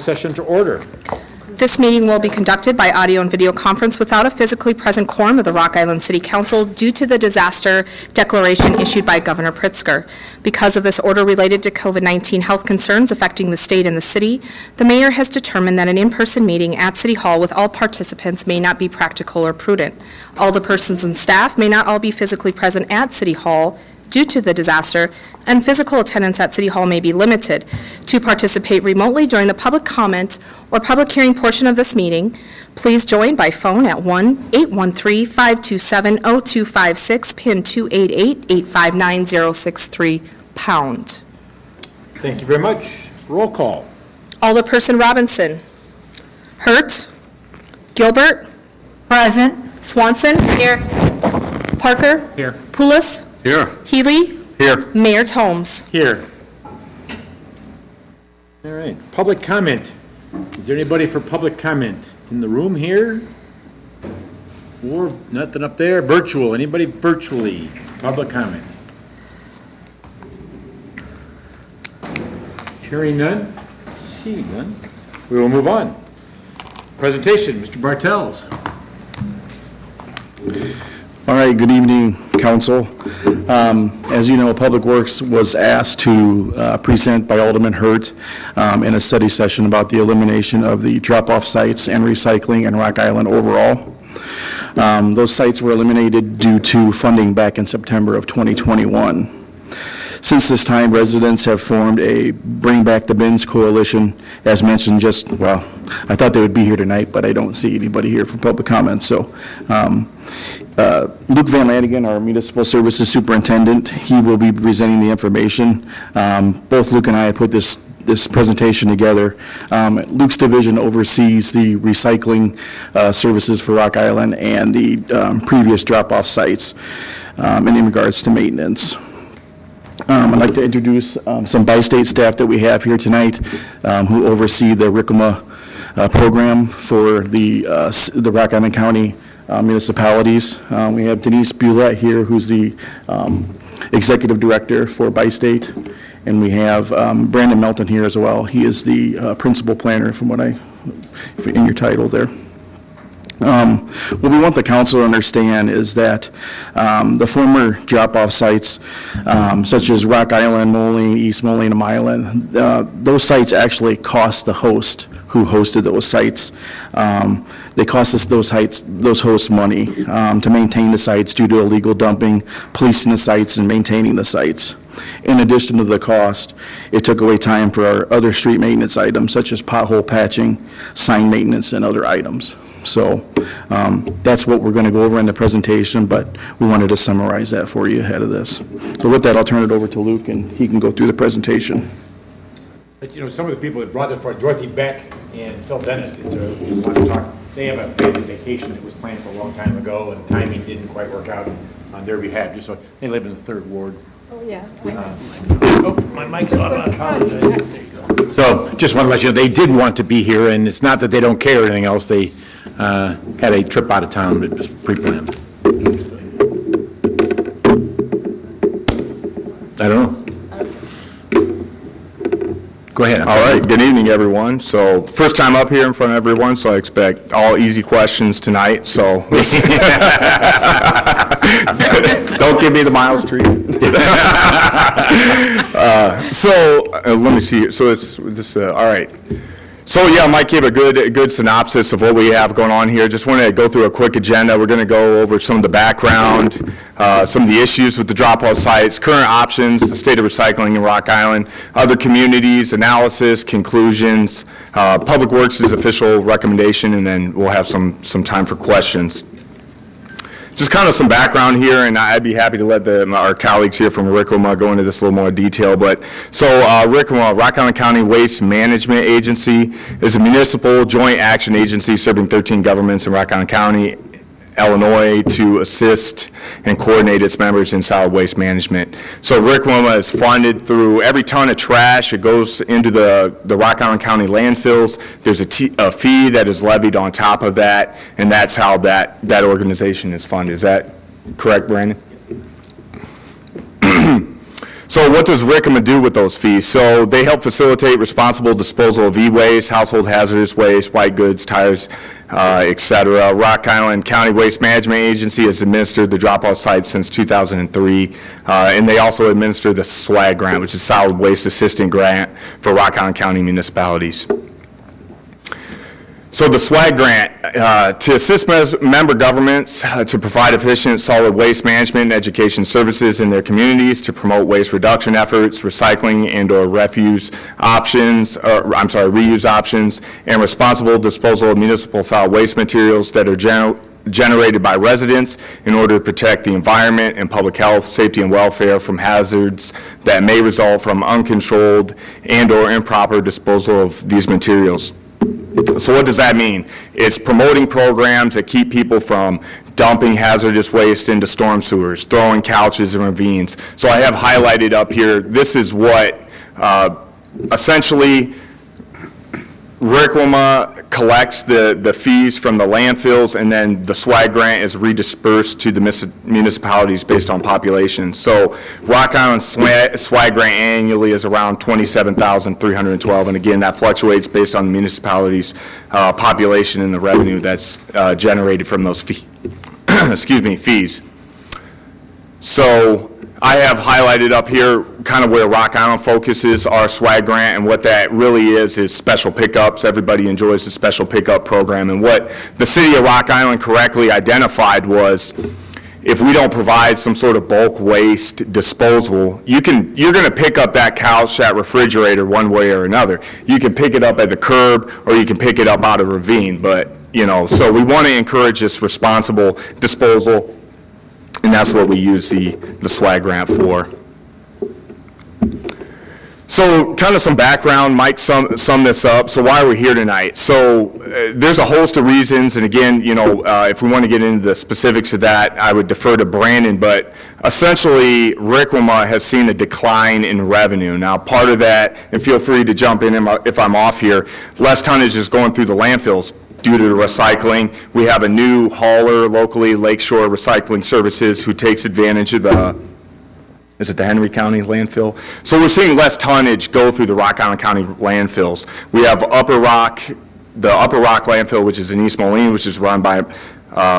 session to order. This meeting will be conducted by audio and video conference without a physically present quorum of the Rock Island City Council due to the disaster declaration issued by Governor Pritzker. Because of this order related to COVID-19 health concerns affecting the state and the city, the mayor has determined that an in-person meeting at City Hall with all participants may not be practical or prudent. All the persons and staff may not all be physically present at City Hall due to the disaster, and physical attendance at City Hall may be limited. To participate remotely during the public comment or public hearing portion of this meeting, please join by phone at 1-813-527-0256, PIN 288-859-063#. Thank you very much. Roll call. Alderperson Robinson. Hurt. Gilbert. Present. Swanson. Here. Parker. Here. Poulos. Here. Healy. Here. Mayor Holmes. Here. All right, public comment. Is there anybody for public comment in the room here? Or nothing up there? Virtual, anybody virtually? Public comment. Hearing none? See none? We will move on. Presentation, Mr. Bartels. All right, good evening, council. As you know, Public Works was asked to present by Alderman Hurt in a study session about the elimination of the drop-off sites and recycling in Rock Island overall. Those sites were eliminated due to funding back in September of 2021. Since this time, residents have formed a Bring Back the Bins coalition, as mentioned I thought they would be here tonight, but I don't see anybody here for public comment. So Luke Van Lanigan, our Municipal Services Superintendent, he will be presenting the information. Both Luke and I put this presentation together. Luke's division oversees the recycling services for Rock Island and the previous drop-off sites in regards to maintenance. I'd like to introduce some bi-state staff that we have here tonight who oversee the RCMA program for the Rock Island County municipalities. We have Denise Bulette here, who's the Executive Director for bi-state, and we have Brandon Melton here as well. He is the Principal Planner from in your title there. What we want the council to understand is that the former drop-off sites, such as Rock Island, Moline, East Moline, and Milan, those sites actually cost the host who hosted those sites. They cost us those hosts money to maintain the sites due to illegal dumping, policing the sites, and maintaining the sites. In addition to the cost, it took away time for our other street maintenance items, such as pothole patching, sign maintenance, and other items. So that's what we're going to go over in the presentation, but we wanted to summarize that for you ahead of this. So with that, I'll turn it over to Luke, and he can go through the presentation. But, you know, some of the people that brought it for Dorothy Beck and Phil Dennis that want to talk, they have a family vacation that was planned for a long time ago, and timing didn't quite work out on their behalf. Just so they live in the 3rd Ward. Oh, yeah. My mic's on. I apologize. So just want to let you know, they did want to be here, and it's not that they don't care or anything else. They had a trip out of town that was pre-planned. I don't know. Go ahead. All right, good evening, everyone. So first time up here in front of everyone, so I expect all easy questions tonight, so. Don't give me the Miles treat. Let me see, so it's this, all right. So yeah, Mike gave a good synopsis of what we have going on here. Just wanted to go through a quick agenda. We're going to go over some of the background, some of the issues with the drop-off sites, current options, the state of recycling in Rock Island, other communities, analysis, conclusions, Public Works' official recommendation, and then we'll have some time for questions. Just kind of some background here, and I'd be happy to let our colleagues here from RCMA go into this a little more detail. But so RCMA, Rock Island County Waste Management Agency, is a municipal joint action agency serving 13 governments in Rock Island County, Illinois, to assist and coordinate its members in solid waste management. So RCMA is funded through every ton of trash. It goes into the Rock Island County landfills. There's a fee that is levied on top of that, and that's how that organization is funded. Is that correct, Brandon? So what does RCMA do with those fees? So they help facilitate responsible disposal of e-waste, household hazardous waste, white goods, tires, et cetera. Rock Island County Waste Management Agency has administered the drop-off sites since 2003, and they also administer the SWAG grant, which is Solid Waste Assistant Grant for Rock Island County municipalities. So the SWAG grant, to assist member governments to provide efficient solid waste management and education services in their communities, to promote waste reduction efforts, recycling and/or reuse options, reuse options, and responsible disposal of municipal solid waste materials that are generated by residents in order to protect the environment and public health, safety, and welfare from hazards that may result from uncontrolled and/or improper disposal of these materials. So what does that mean? It's promoting programs that keep people from dumping hazardous waste into storm sewers, throwing couches and ravines. So I have highlighted up here, this is what essentially RCMA collects the fees from the landfills, and then the SWAG grant is redispersed to the municipalities based on population. So Rock Island SWAG grant annually is around $27,312, and again, that fluctuates based on the municipality's population and the revenue that's generated from those fees. So I have highlighted up here kind of where Rock Island focuses our SWAG grant, and what that really is special pickups. Everybody enjoys the special pickup program, and what the city of Rock Island correctly identified was, if we don't provide some sort of bulk waste disposal, you're going to pick up that couch, that refrigerator one way or another. You can pick it up at the curb, or you can pick it up out of a ravine, but, so we want to encourage this responsible disposal, and that's what we use the SWAG grant for. So kind of some background, Mike sum this up. So why are we here tonight? So there's a host of reasons, and again, if we want to get into the specifics of that, I would defer to Brandon, but essentially, RCMA has seen a decline in revenue. Now, part of that, and feel free to jump in if I'm off here, less tonnage is going through the landfills due to the recycling. We have a new hauler locally, Lakeshore Recycling Services, who takes advantage of is it the Henry County landfill? So we're seeing less tonnage go through the Rock Island County landfills. We have the Upper Rock landfill, which is in East Moline, which is run by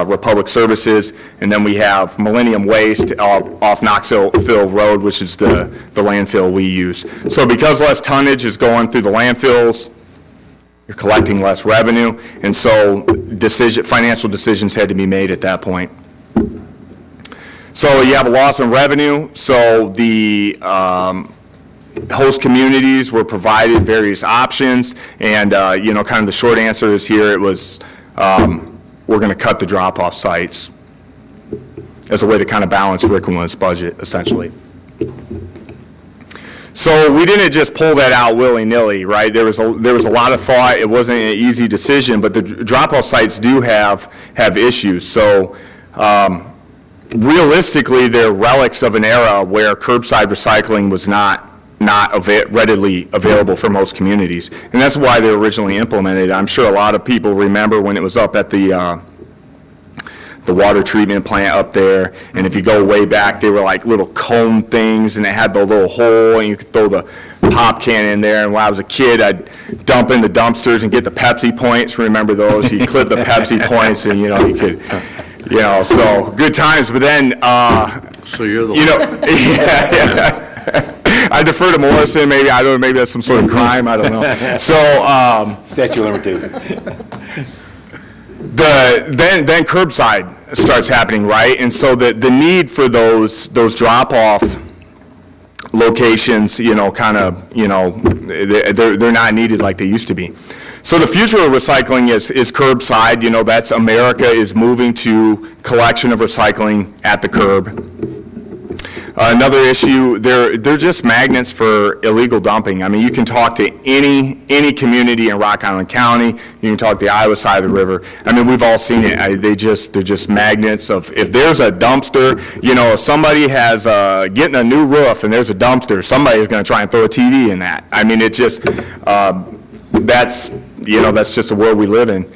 Republic Services, and then we have Millennium Waste off Knoxville Road, which is the landfill we use. So because less tonnage is going through the landfills, you're collecting less revenue, and so financial decisions had to be made at that point. So you have a loss in revenue, so the host communities were provided various options, and kind of the short answer is here, it was we're going to cut the drop-off sites as a way to kind of balance RCMA's budget, essentially. So we didn't just pull that out willy-nilly, right? There was a lot of thought. It wasn't an easy decision, but the drop-off sites do have issues. So realistically, they're relics of an era where curbside recycling was not readily available for most communities, and that's why they were originally implemented. I'm sure a lot of people remember when it was up at the water treatment plant up there, and if you go way back, they were like little cone things, and it had the little hole, and you could throw the pop can in there. And when I was a kid, I'd dump in the dumpsters and get the Pepsi points. Remember those? You clip the Pepsi points, and you could, so good times. But then, So you're the yeah. I defer to Morrison. Maybe I don't know. Maybe that's some sort of crime. I don't know. So Statute of limitations. then curbside starts happening, right? And so the need for those drop-off locations, they're not needed like they used to be. So the future of recycling is curbside. That's America is moving to collection of recycling at the curb. Another issue, they're just magnets for illegal dumping. I mean, you can talk to any community in Rock Island County. You can talk to the Iowa side of the river. I mean, we've all seen it. They're just magnets of, if there's a dumpster, if somebody has getting a new roof and there's a dumpster, somebody's going to try and throw a TV in that. I mean, it just, that's just the world we live in.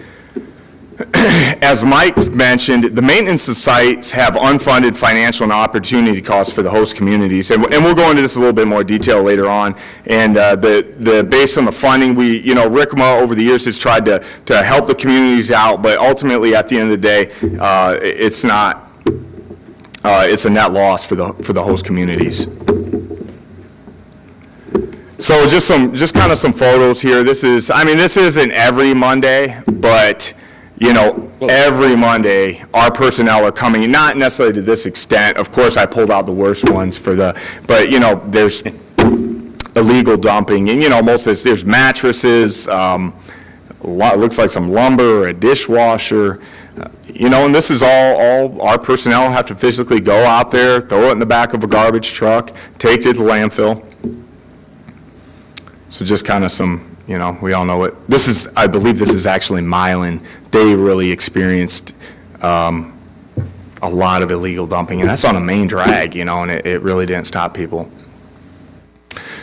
as Mike mentioned, the maintenance of sites have unfunded financial and opportunity costs for the host communities, and we'll go into this in a little bit more detail later on. And based on the funding, RICMA over the years has tried to help the communities out, but ultimately, at the end of the day, it's not. It's a net loss for the host communities. So just kind of some photos here. This isn't every Monday, but every Monday, our personnel are coming in, not necessarily to this extent. Of course, I pulled out the worst ones but there's illegal dumping, and most of this, there's mattresses, it looks like some lumber, or a dishwasher, and this is all our personnel have to physically go out there, throw it in the back of a garbage truck, take it to the landfill. So just kind of some, we all know it. I believe this is actually Milan. They really experienced a lot of illegal dumping, and that's on a main drag, and it really didn't stop people.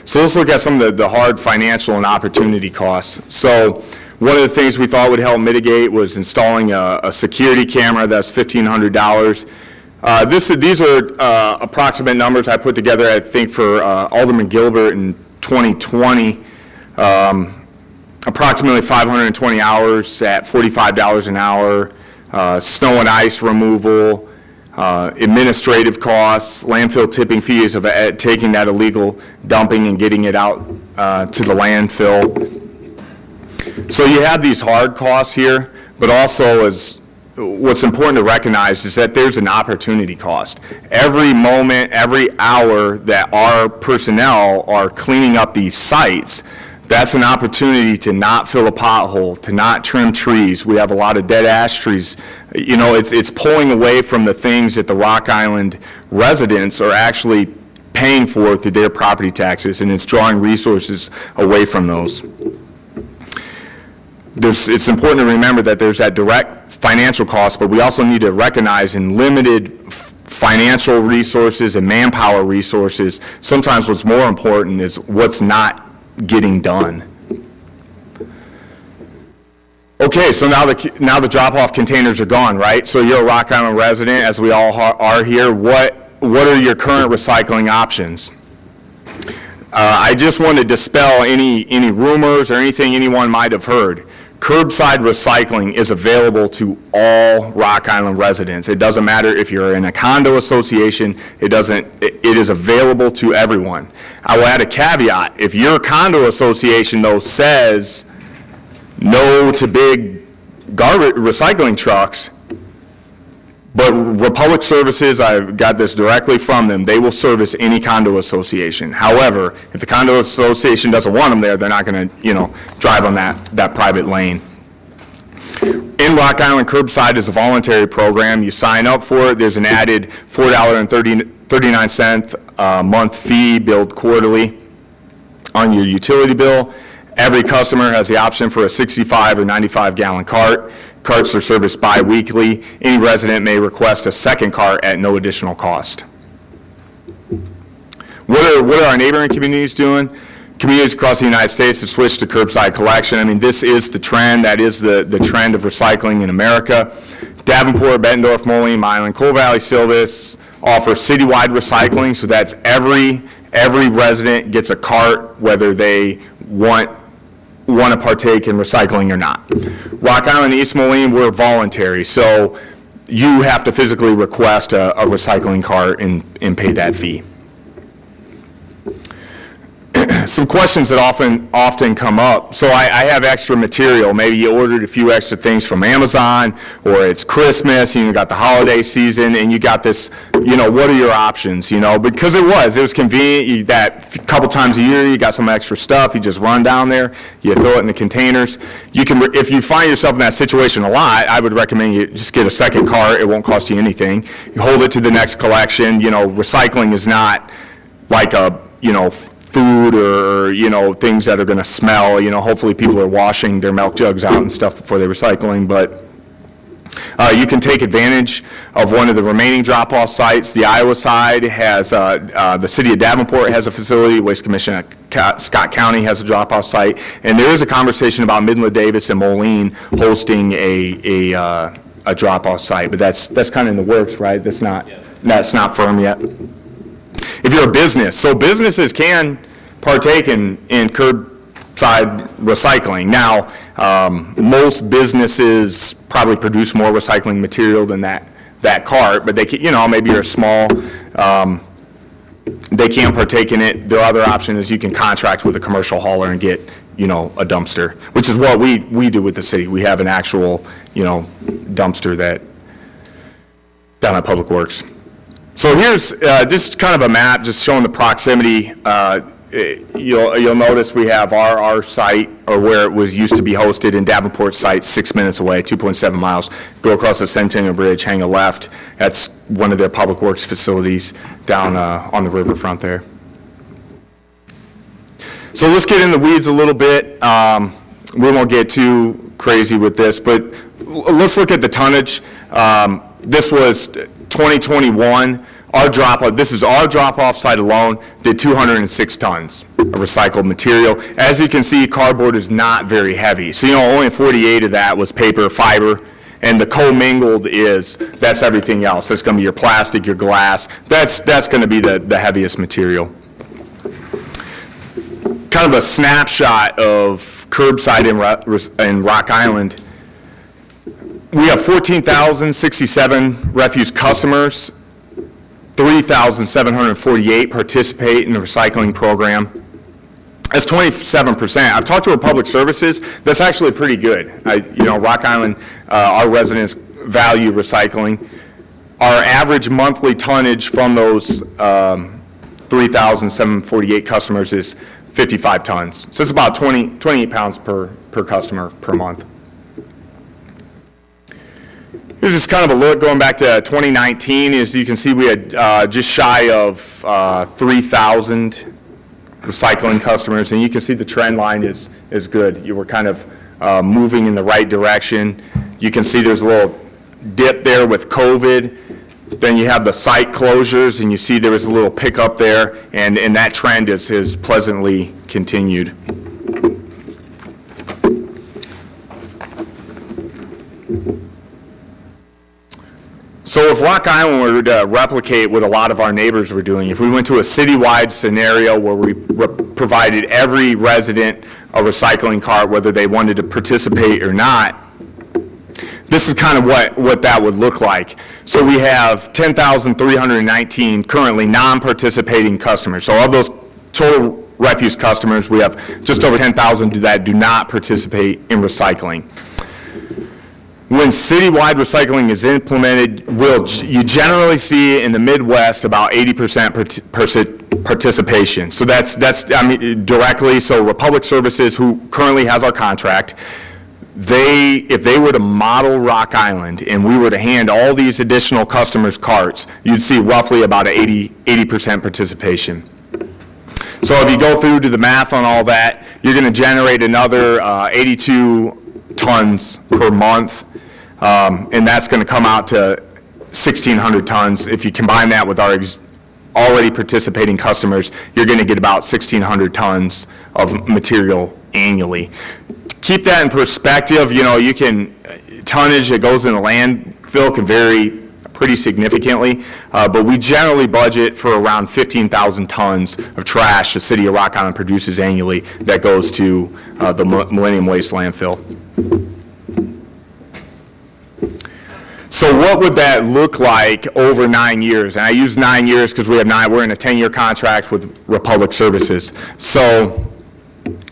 So let's look at some of the hard financial and opportunity costs. So one of the things we thought would help mitigate was installing a security camera. That's $1,500. These are approximate numbers I put together, I think, for Alderman Gilbert in 2020. Approximately 520 hours at $45 an hour, snow and ice removal, administrative costs, landfill tipping fees of taking that illegal dumping and getting it out to the landfill. So you have these hard costs here, but also what's important to recognize is that there's an opportunity cost. Every moment, every hour that our personnel are cleaning up these sites, that's an opportunity to not fill a pothole, to not trim trees. We have a lot of dead ash trees. It's pulling away from the things that the Rock Island residents are actually paying for through their property taxes, and it's drawing resources away from those. It's important to remember that there's that direct financial cost, but we also need to recognize in limited financial resources and manpower resources, sometimes what's more important is what's not getting done. Okay, so now the drop-off containers are gone, right? So you're a Rock Island resident, as we all are here. What are your current recycling options? I just want to dispel any rumors or anything anyone might have heard. Curbside recycling is available to all Rock Island residents. It doesn't matter if you're in a condo association, it is available to everyone. I will add a caveat. If your condo association, though, says no to big garbage recycling trucks, but Republic Services, I've got this directly from them, they will service any condo association. However, if the condo association doesn't want them there, they're not going to, drive on that private lane. In Rock Island, curbside is a voluntary program. You sign up for it. There's an added $4.39 a month fee billed quarterly on your utility bill. Every customer has the option for a 65 or 95 gallon cart. Carts are serviced bi-weekly. Any resident may request a second cart at no additional cost. What are our neighboring communities doing? Communities across the United States have switched to curbside collection. This is the trend. That is the trend of recycling in America. Davenport, Bettendorf, Moline, Milan, Coal Valley, Silvis offer citywide recycling, so that's every resident gets a cart, whether they want to partake in recycling or not. Rock Island, East Moline, we're voluntary, so you have to physically request a recycling cart and pay that fee. Some questions that often come up. So I have extra material. Maybe you ordered a few extra things from Amazon, or it's Christmas, and you got the holiday season, and you got this, what are your options, Because it was convenient. That couple times a year, you got some extra stuff, you just run down there, you throw it in the containers. If you find yourself in that situation a lot, I would recommend you just get a second cart. It won't cost you anything. You hold it to the next collection. Recycling is not like a, food or, things that are going to smell. Hopefully people are washing their milk jugs out and stuff before they're recycling, but you can take advantage of one of the remaining drop-off sites. The Iowa side has, the city of Davenport has a facility, Waste Commission of Scott County has a drop-off site, and there is a conversation about Midland Davis and Moline hosting a drop-off site, but that's kind of in the works, right? That's not firm yet. If you're a business, so businesses can partake in curbside recycling. Now, most businesses probably produce more recycling material than that cart, but they can, maybe you're small, they can't partake in it. The other option is you can contract with a commercial hauler and get, a dumpster, which is what we do with the city. We have an actual, dumpster that down at Public Works. So here's just kind of a map, just showing the proximity. You'll notice we have our site, or where it was used to be hosted, in Davenport site, 6 minutes away, 2.7 miles. Go across the Centennial Bridge, hang a left. That's one of their Public Works facilities down on the riverfront there. So let's get in the weeds a little bit. We won't get too crazy with this, but let's look at the tonnage. This was 2021. This is our drop-off site alone, did 206 tons of recycled material. As you can see, cardboard is not very heavy. So, only 48 of that was paper, fiber, and the commingled that's everything else. That's going to be your plastic, your glass. That's going to be the heaviest material. Kind of a snapshot of curbside in Rock Island. We have 14,067 refuse customers. 3,748 participate in the recycling program. That's 27%. I've talked to Republic Services. That's actually pretty good. Rock Island, our residents value recycling. Our average monthly tonnage from those 3,748 customers is 55 tons. So it's about 28 pounds per customer per month. Here's just kind of a look going back to 2019. As you can see, we had just shy of 3,000 recycling customers, and you can see the trend line is good. You were kind of moving in the right direction. You can see there's a little dip there with COVID. Then you have the site closures, and you see there was a little pickup there, and that trend has pleasantly continued. So if Rock Island were to replicate what a lot of our neighbors were doing, if we went to a citywide scenario where we provided every resident a recycling cart, whether they wanted to participate or not, this is kind of what that would look like. So we have 10,319 currently non-participating customers. So of those total refuse customers, we have just over 10,000 that do not participate in recycling. When citywide recycling is implemented, you generally see in the Midwest about 80% participation. So that's directly. So Republic Services, who currently has our contract, if they were to model Rock Island and we were to hand all these additional customers carts, you'd see roughly about 80% participation. So if you go through to the math on all that, you're going to generate another 82 tons per month. And that's going to come out to 1,600 tons. If you combine that with our already participating customers, you're going to get about 1,600 tons of material annually. To keep that in perspective, tonnage that goes in the landfill can vary pretty significantly, but we generally budget for around 15,000 tons of trash the city of Rock Island produces annually that goes to the Millennium Waste landfill. So what would that look like over 9 years? And I use 9 years because we're in a 10-year contract with Republic Services. So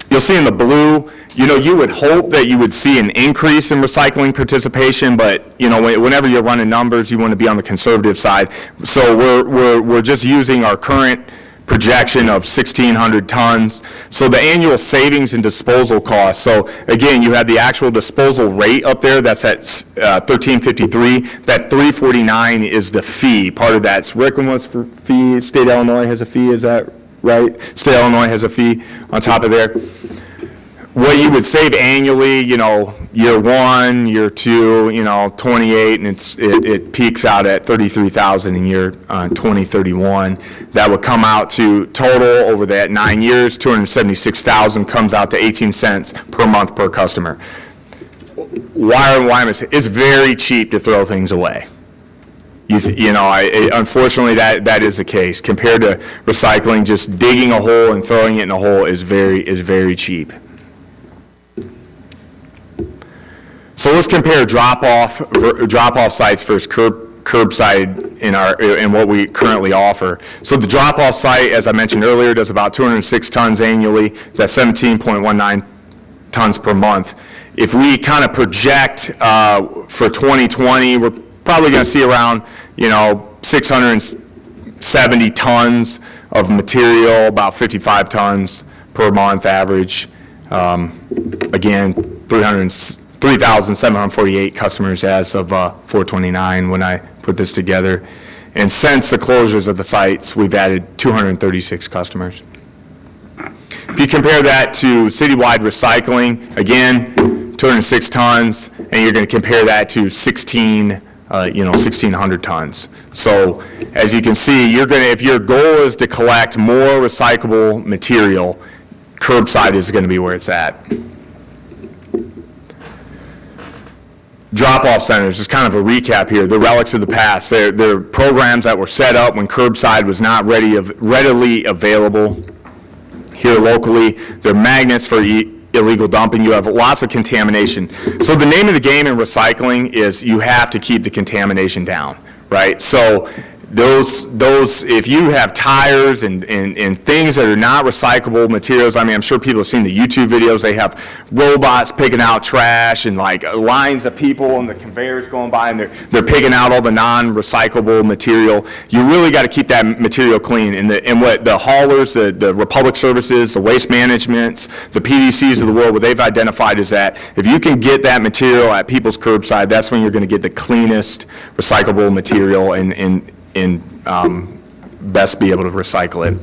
you'll see in the blue, you would hope that you would see an increase in recycling participation, but whenever you're running numbers, you want to be on the conservative side. So we're just using our current projection of 1,600 tons. So the annual savings and disposal costs. So again, you have the actual disposal rate up there. That's at $13.53. That $3.49 is the fee. Part of that's Rickman's fee. State of Illinois has a fee. Is that right? State of Illinois has a fee on top of there. what you would save annually, year one, year two, 28, and it peaks out at 33,000 in year 2031. That would come out to total over that 9 years, 276,000 comes out to 18 cents per month per customer. Why am I saying? It's very cheap to throw things away. Unfortunately, that is the case. Compared to recycling, just digging a hole and throwing it in a hole is very cheap. So let's compare drop-off sites versus curbside in what we currently offer. So the drop-off site, as I mentioned earlier, does about 206 tons annually. That's 17.19 tons per month. If we kind of project for 2020, we're probably going to see around 670 tons of material, about 55 tons per month average. Again, 3,748 customers as of 4/29 when I put this together. And since the closures of the sites, we've added 236 customers. If you compare that to citywide recycling, again, 206 tons, and you're going to compare that to 1,600 tons. So as you can see, if your goal is to collect more recyclable material, curbside is going to be where it's at. Drop-off centers, just kind of a recap here, the relics of the past. They're programs that were set up when curbside was not readily available here locally. They're magnets for illegal dumping. You have lots of contamination. So the name of the game in recycling is you have to keep the contamination down, right? So those if you have tires and things that are not recyclable materials, I mean, I'm sure people have seen the YouTube videos. They have robots picking out trash and like lines of people and the conveyors going by, and they're picking out all the non-recyclable material. You really got to keep that material clean. And what the haulers, the Republic Services, the Waste Managements, the PDCs of the world, what they've identified is that if you can get that material at people's curbside, that's when you're going to get the cleanest recyclable material and best be able to recycle it.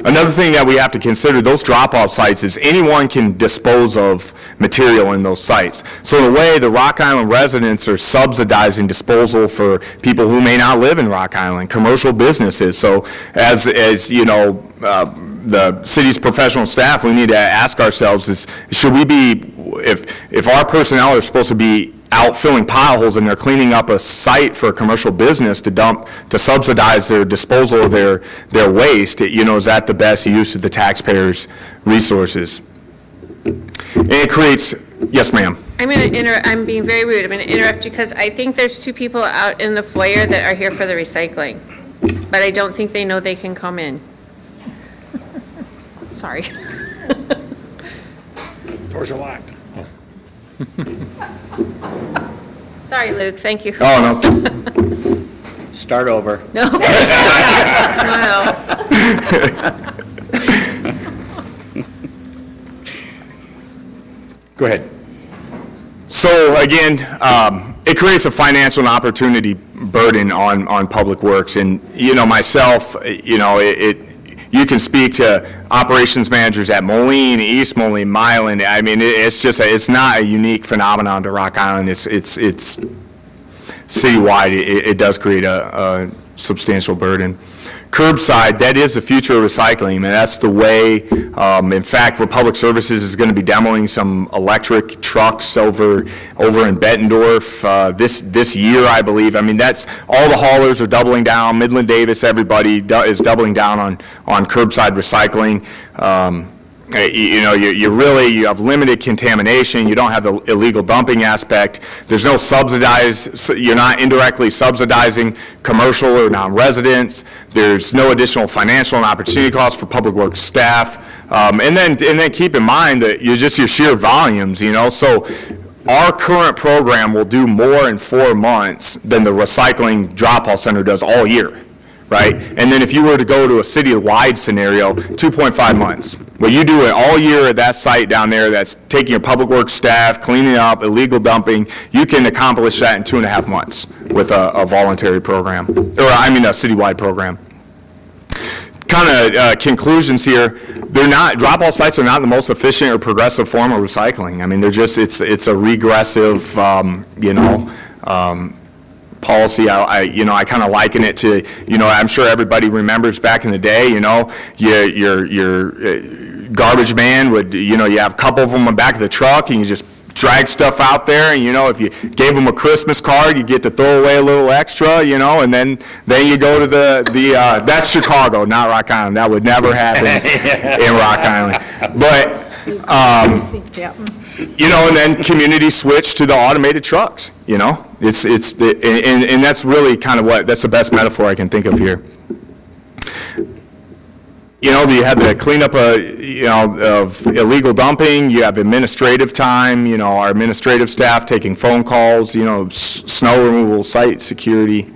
Another thing that we have to consider, those drop-off sites, is anyone can dispose of material in those sites. So in a way, the Rock Island residents are subsidizing disposal for people who may not live in Rock Island, commercial businesses. So as you know, the city's professional staff, we need to ask ourselves is, should we be, if our personnel are supposed to be out filling potholes and they're cleaning up a site for a commercial business to subsidize their disposal of their waste, is that the best use of the taxpayers' resources? And it creates, yes, ma'am. I'm being very rude. I'm going to interrupt you because I think there's two people out in the foyer that are here for the recycling, but I don't think they know they can come in. Sorry. Doors are locked. Sorry, Luke, thank you. Oh, no. Start over. No. No. Go ahead. So again, it creates a financial and opportunity burden on Public Works. And, myself, you can speak to operations managers at Moline, East Moline, Milan. I mean, it's not a unique phenomenon to Rock Island. It's citywide. It does create a substantial burden. Curbside, that is the future of recycling, and that's the way, in fact, Republic Services is going to be demoing some electric trucks over in Bettendorf this year, I believe. I mean, that's, all the haulers are doubling down, Midland Davis, everybody is doubling down on curbside recycling. You have limited contamination, you don't have the illegal dumping aspect, there's no you're not indirectly subsidizing commercial or non-residents, there's no additional financial and opportunity costs for Public Works staff, and then keep in mind that your sheer volumes, so our current program will do more in 4 months than the recycling drop-off center does all year. Right? And then if you were to go to a city-wide scenario, 2.5 months. Well, you do it all year at that site down there that's taking your Public Works staff, cleaning up, illegal dumping, you can accomplish that in 2.5 months with a voluntary program, a citywide program. kind of conclusions here, drop-off sites are not the most efficient or progressive form of recycling. I mean, they're just, it's a regressive, policy. I kind of liken it to, I'm sure everybody remembers back in the day, your garbage man would, you have a couple of them in the back of the truck, and you just drag stuff out there, and, if you gave them a Christmas card, you get to throw away a little extra, and then you go to that's Chicago, not Rock Island. That would never happen in Rock Island. But, and then communities switch to the automated trucks, and that's really kind of that's the best metaphor I can think of here. You have the cleanup of illegal dumping, you have administrative time, our administrative staff taking phone calls, snow removal, site security.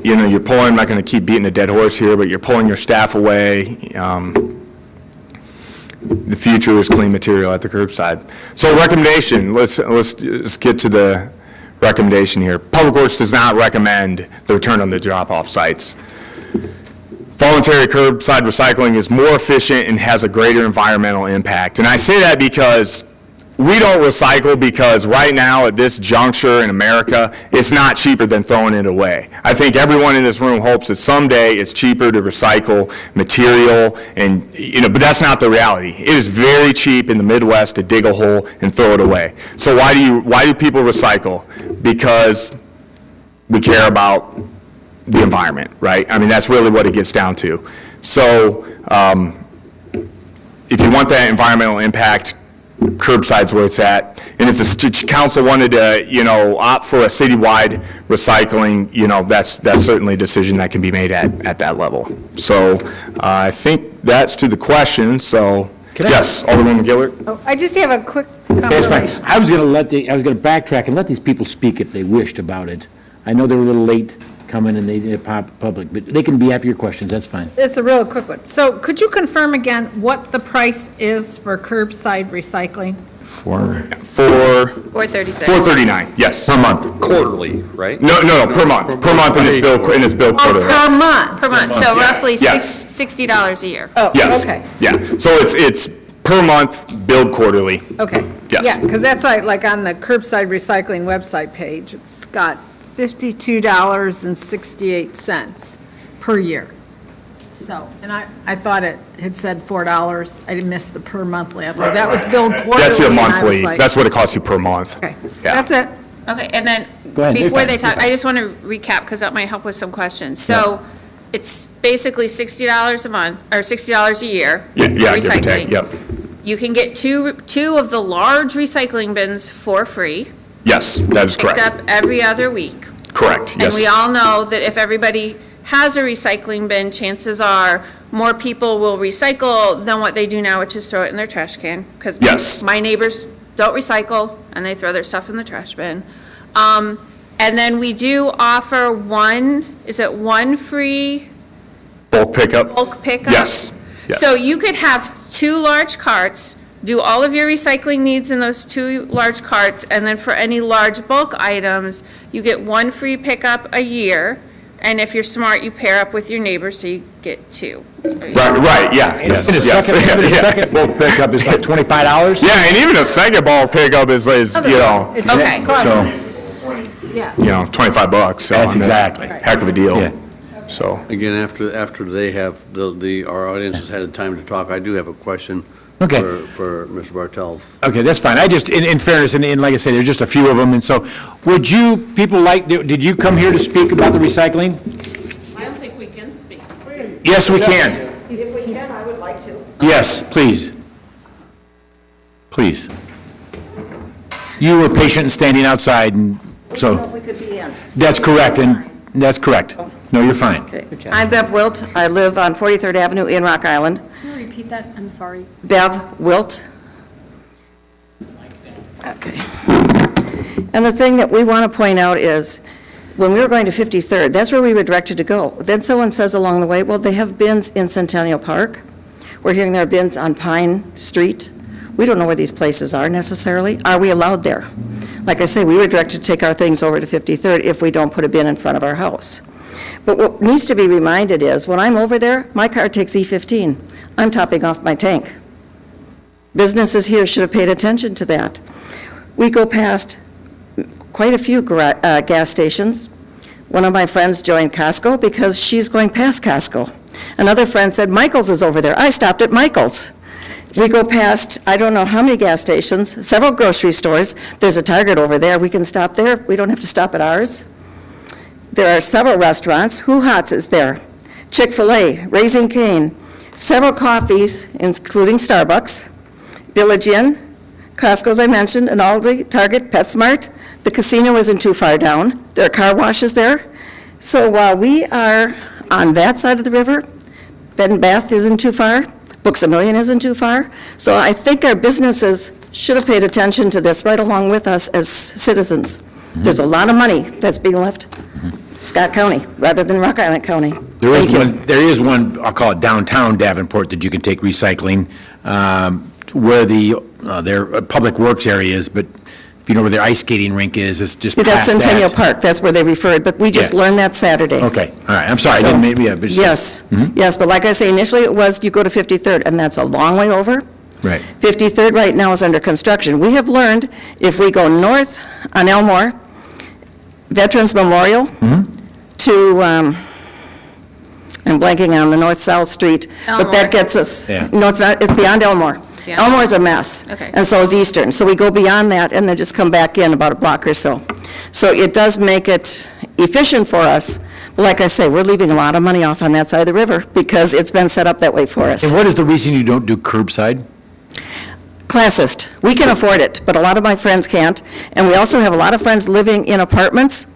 You're pulling, I'm not going to keep beating the dead horse here, but you're pulling your staff away. The future is clean material at the curbside. So recommendation, let's get to the recommendation here. Public Works does not recommend the return on the drop-off sites. Voluntary curbside recycling is more efficient and has a greater environmental impact. And I say that because we don't recycle because right now at this juncture in America, it's not cheaper than throwing it away. I think everyone in this room hopes that someday it's cheaper to recycle material, and but that's not the reality. It is very cheap in the Midwest to dig a hole and throw it away. So why do people recycle? Because we care about the environment, right? I mean, that's really what it gets down to. So if you want that environmental impact, curbside's where it's at. And if the council wanted to, opt for a citywide recycling, that's certainly a decision that can be made at that level. So I think that's to the question. So, yes, Alderman Gillard? Oh, I just have a quick That's fine. confirmation. I was going to backtrack and let these people speak if they wished about it. I know they were a little late coming and they're public, but they can be after your questions, that's fine. It's a real quick one. So could you confirm again what the price is for curbside recycling? $4.36. $4.39, yes. Per month. Quarterly, right? No, per month. Per month, and it's billed Oh, quarterly. per month? Per month, so roughly Yes. $60 a year. Oh, Yes. okay, Yeah, so it's per month, billed quarterly. okay. Yes. Yeah, because that's right, like on the curbside recycling website page, it's got $52.68 per year. So, and I thought it had said $4. I didn't miss the per monthly. I thought that was billed quarterly. That's your and I was monthly, like, that's what it costs you per month. Okay, Yeah. that's it. Okay, and then, Go ahead, you're before fine, they talk, you're fine. I just want to recap, because that might help with some questions. So, it's basically $60 a month, or $60 a year. Yeah, for give or take, recycling. yep. You can get two of the large recycling bins for free. Yes, that is Picked correct. up every other week. Correct, And yes. we all know that if everybody has a recycling bin, chances are more people will recycle than what they do now, which is throw it in their trash can. Yes. Because my neighbors don't recycle, and they throw their stuff in the trash bin. And then we do offer one free Bulk pickup? bulk pickup? Yes, yes. So you could have 2 large carts, do all of your recycling needs in those 2 large carts, and then for any large bulk items, you get 1 free pickup a year, and if you're smart, you pair up with your neighbors, so you get 2. Right, yeah, yes, And a yes. second bulk pickup is like $25? Yeah, and even a second bulk pickup is It just Okay. costs- so, Yeah. $25, so. That's I mean, exactly. Heck of a deal. Yeah. So, Again, after they have, our audience has had time to talk, I do have a question Okay. for Mr. Bartel. Okay, that's fine. I just, in fairness, and like I say, there's just a few of them, and so, did you come here to speak about the recycling? I don't think we can speak. Yes, we can. If we can, I would like to. Yes, please. Please. You were patient and standing outside, and so, We could be in. that's correct, and that's correct. No, you're fine. I'm Bev Wilt. I live on 43rd Avenue in Rock Island. Can you repeat that? I'm sorry. Bev Wilt. Okay. And the thing that we want to point out is, when we were going to 53rd, that's where we were directed to go. Then someone says along the way, well, they have bins in Centennial Park. We're hearing there are bins on Pine Street. We don't know where these places are necessarily. Are we allowed there? Like I say, we were directed to take our things over to 53rd if we don't put a bin in front of our house. But what needs to be reminded is, when I'm over there, my car takes E15. I'm topping off my tank. Businesses here should have paid attention to that. We go past quite a few gas stations. One of my friends joined Costco because she's going past Costco. Another friend said, Michael's is over there. I stopped at Michael's. We go past, I don't know how many gas stations, several grocery stores. There's a Target over there. We can stop there. We don't have to stop at ours. There are several restaurants. Who Hots is there. Chick-fil-A, Raising Cane, several coffees, including Starbucks, Village Inn, Costco's I mentioned, and Aldi, Target, PetSmart. The casino isn't too far down. There are car washes there. So while we are on that side of the river, Bed and Bath isn't too far, Books A Million isn't too far. So I think our businesses should have paid attention to this right along with us as citizens. There's a lot of money that's being left Scott County rather than Rock Island County. There is one, I'll call it downtown Davenport, that you can take recycling, where their public works area is, but if you know where their ice skating rink is, it's just past that. That's Centennial Park, that's where they referred, but we just Yeah. learned that Saturday. Okay, all right, I'm sorry, I didn't maybe, but just. Yes, yes, but like I say, initially it was, you go to 53rd, and that's a long way over. Right. 53rd right now is under construction. We have learned, if we go north on Elmore, Veterans Memorial, to, I'm blanking on the north-south street, but Elmore. that gets us, Yeah. no, it's not, it's beyond Elmore. Yeah. Elmore's a mess. Okay. And so is Eastern. So we go beyond that and then just come back in about a block or so. So it does make it efficient for us. But like I say, we're leaving a lot of money off on that side of the river because it's been set up that way for us. And what is the reason you don't do curbside? Classist. We can afford it, but a lot of my friends can't. And we also have a lot of friends living in apartments.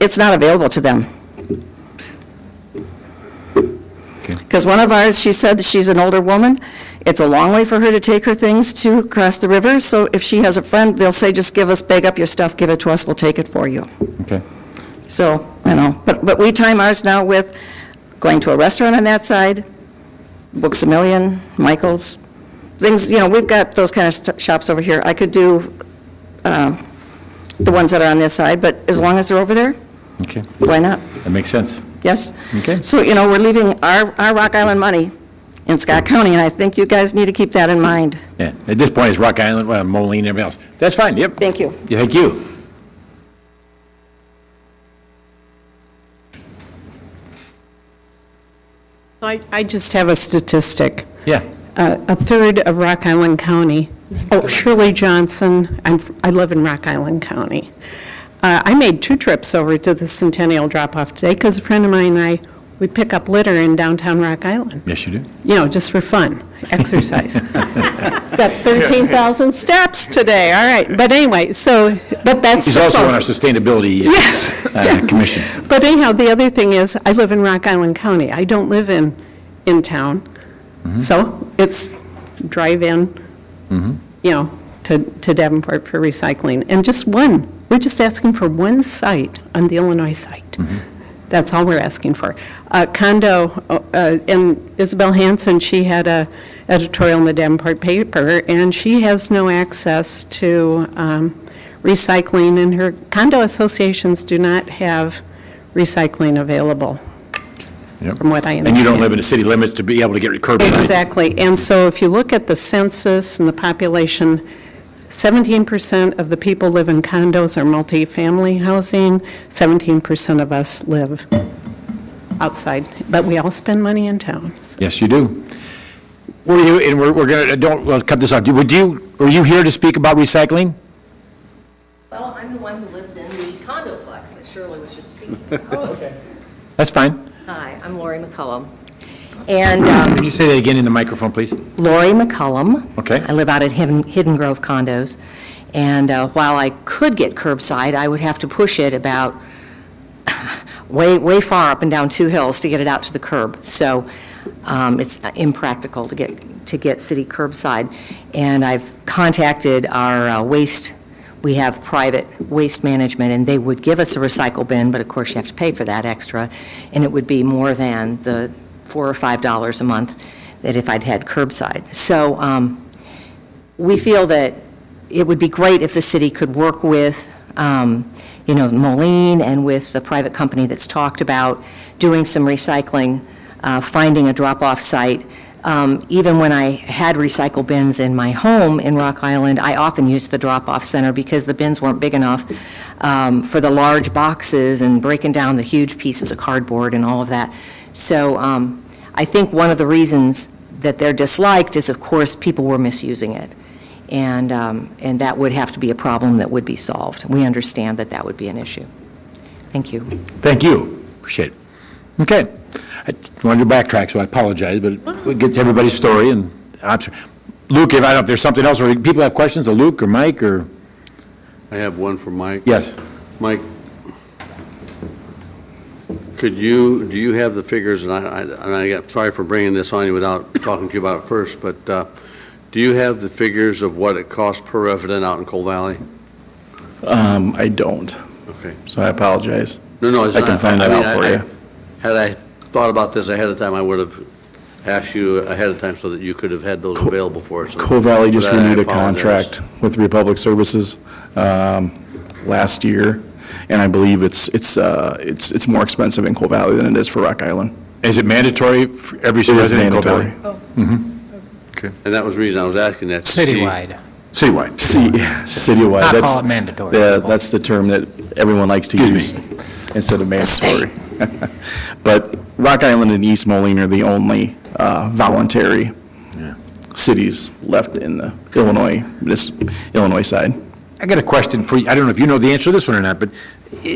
It's not available to them. Because one of ours, she said that she's an older woman. It's a long way for her to take her things to cross the river. So if she has a friend, they'll say, just bag up your stuff, give it to us, we'll take it for you. Okay. So, but we time ours now with going to a restaurant on that side, Books A Million, Michael's, things, we've got those kind of shops over here. I could do the ones that are on this side, but as long as they're over there, Okay, why not? that makes sense. Yes? Okay. So, we're leaving our Rock Island money in Scott County, and I think you guys need to keep that in mind. Yeah, at this point, it's Rock Island, Moline, everything else. That's fine, yep. Thank you. Yeah, thank you. I just have a statistic. Yeah. A third of Rock Island County, Shirley Johnson, I live in Rock Island County. I made 2 trips over to the Centennial drop-off today because a friend of mine and we pick up litter in downtown Rock Island, Yes, you do. just for fun, exercise. Got 13,000 steps today, all right. But anyway, but that's He's the also on our closest. sustainability Yes. commission. But anyhow, the other thing is, I live in Rock Island County. I don't live in town. So it's drive-in, to Davenport for recycling. And we're just asking for one site on the Illinois site. That's all we're asking for. Condo, and Isabel Hansen, she had a editorial in the Davenport paper, and she has no access to recycling, and her condo associations do not have recycling available, Yep. from what I understand. And you don't live in the city limits to be able to get curbside. Exactly. And so if you look at the census and the population, 17% of the people live in condos or multifamily housing, 17% of us live outside, but we all spend money in town. Yes, you do. We're going to, we'll cut this off. Are you here to speak about recycling? Well, I'm the one who lives in the condoplex that Shirley was just speaking about. That's fine. Hi, I'm Lori McCullum. And Can you say that again in the microphone, please? Lori McCullum. Okay. I live out at Hidden Grove Condos. And while I could get curbside, I would have to push it about way far up and down 2 hills to get it out to the curb. So it's impractical to get city curbside. And I've contacted our waste. We have private waste management, and they would give us a recycle bin, but of course you have to pay for that extra, and it would be more than the $4 or $5 a month that if I'd had curbside. So we feel that it would be great if the city could work with Moline and with the private company that's talked about doing some recycling, finding a drop-off site. Even when I had recycle bins in my home in Rock Island, I often used the drop-off center because the bins weren't big enough for the large boxes and breaking down the huge pieces of cardboard and all of that. So I think one of the reasons that they're disliked is, of course, people were misusing it. And that would have to be a problem that would be solved. We understand that that would be an issue. Thank you. Thank you. Appreciate it. Okay. I wanted to backtrack, so I apologize, but it gets everybody's story, and Luke, if I don't know if there's something else, or people have questions of Luke or Mike, or? I have one for Mike. Yes. Mike, do you have the figures, and sorry for bringing this on you without talking to you about it first, but do you have the figures of what it costs per resident out in Coal Valley? I don't, Okay. so I apologize. No, it's I not. can find that out for you. Had I thought about this ahead of time, I would have asked you ahead of time so that you could have had those available for us. Coal Valley just For that, I renewed a apologize. contract with Republic Services last year, and I believe it's more expensive in Coal Valley than it is for Rock Island. Is it mandatory for every It is resident in Coal mandatory. Valley? And that was the reason I was asking that. to see- Citywide. Citywide. Not That's- call it mandatory. Yeah, that's the term that everyone likes to use instead of mandatory. But Rock Island and East Moline are the only voluntary cities left in the Illinois side. I got a question for you. I don't know if you know the answer to this one or not, but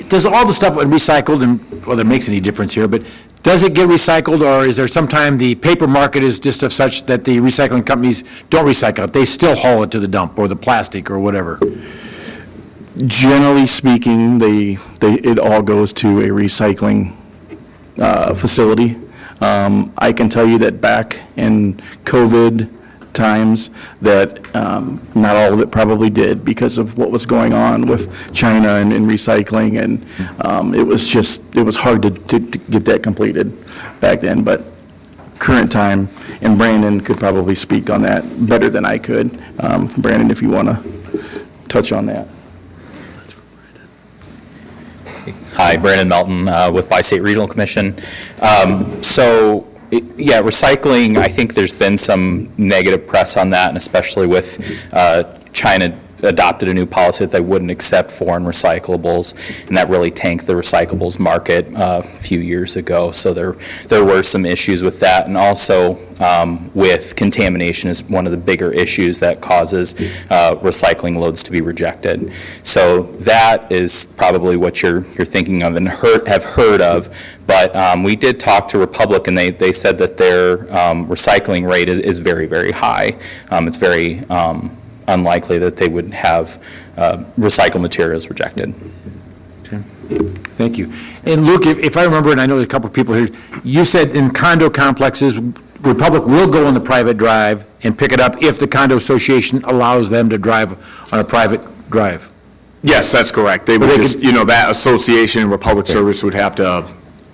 does all the stuff when recycled, and whether it makes any difference here, but does it get recycled, or is there sometime the paper market is just of such that the recycling companies don't recycle it? They still haul it to the dump, or the plastic, or whatever? Generally speaking, it all goes to a recycling facility. I can tell you that back in COVID times, that not all of it probably did because of what was going on with China and recycling, and it was hard to get that completed back then, but current time, and Brandon could probably speak on that better than I could. Brandon, if you want to touch on that. Hi, Brandon Melton with Bi-State Regional Commission. Yeah, recycling, I think there's been some negative press on that, and especially with China adopted a new policy that they wouldn't accept foreign recyclables, and that really tanked the recyclables market a few years ago. So there were some issues with that, and also with contamination is one of the bigger issues that causes recycling loads to be rejected. So that is probably what you're thinking of and have heard of. But we did talk to Republic, and they said that their recycling rate is very, very high. It's very unlikely that they would have recycled materials rejected. Thank you. And Luke, if I remember, and I know there's a couple of people here, you said in condo complexes, Republic will go on the private drive and pick it up if the condo association allows them to drive on a private drive. Yes, that's correct. They would just, that association and Republic Service would have to.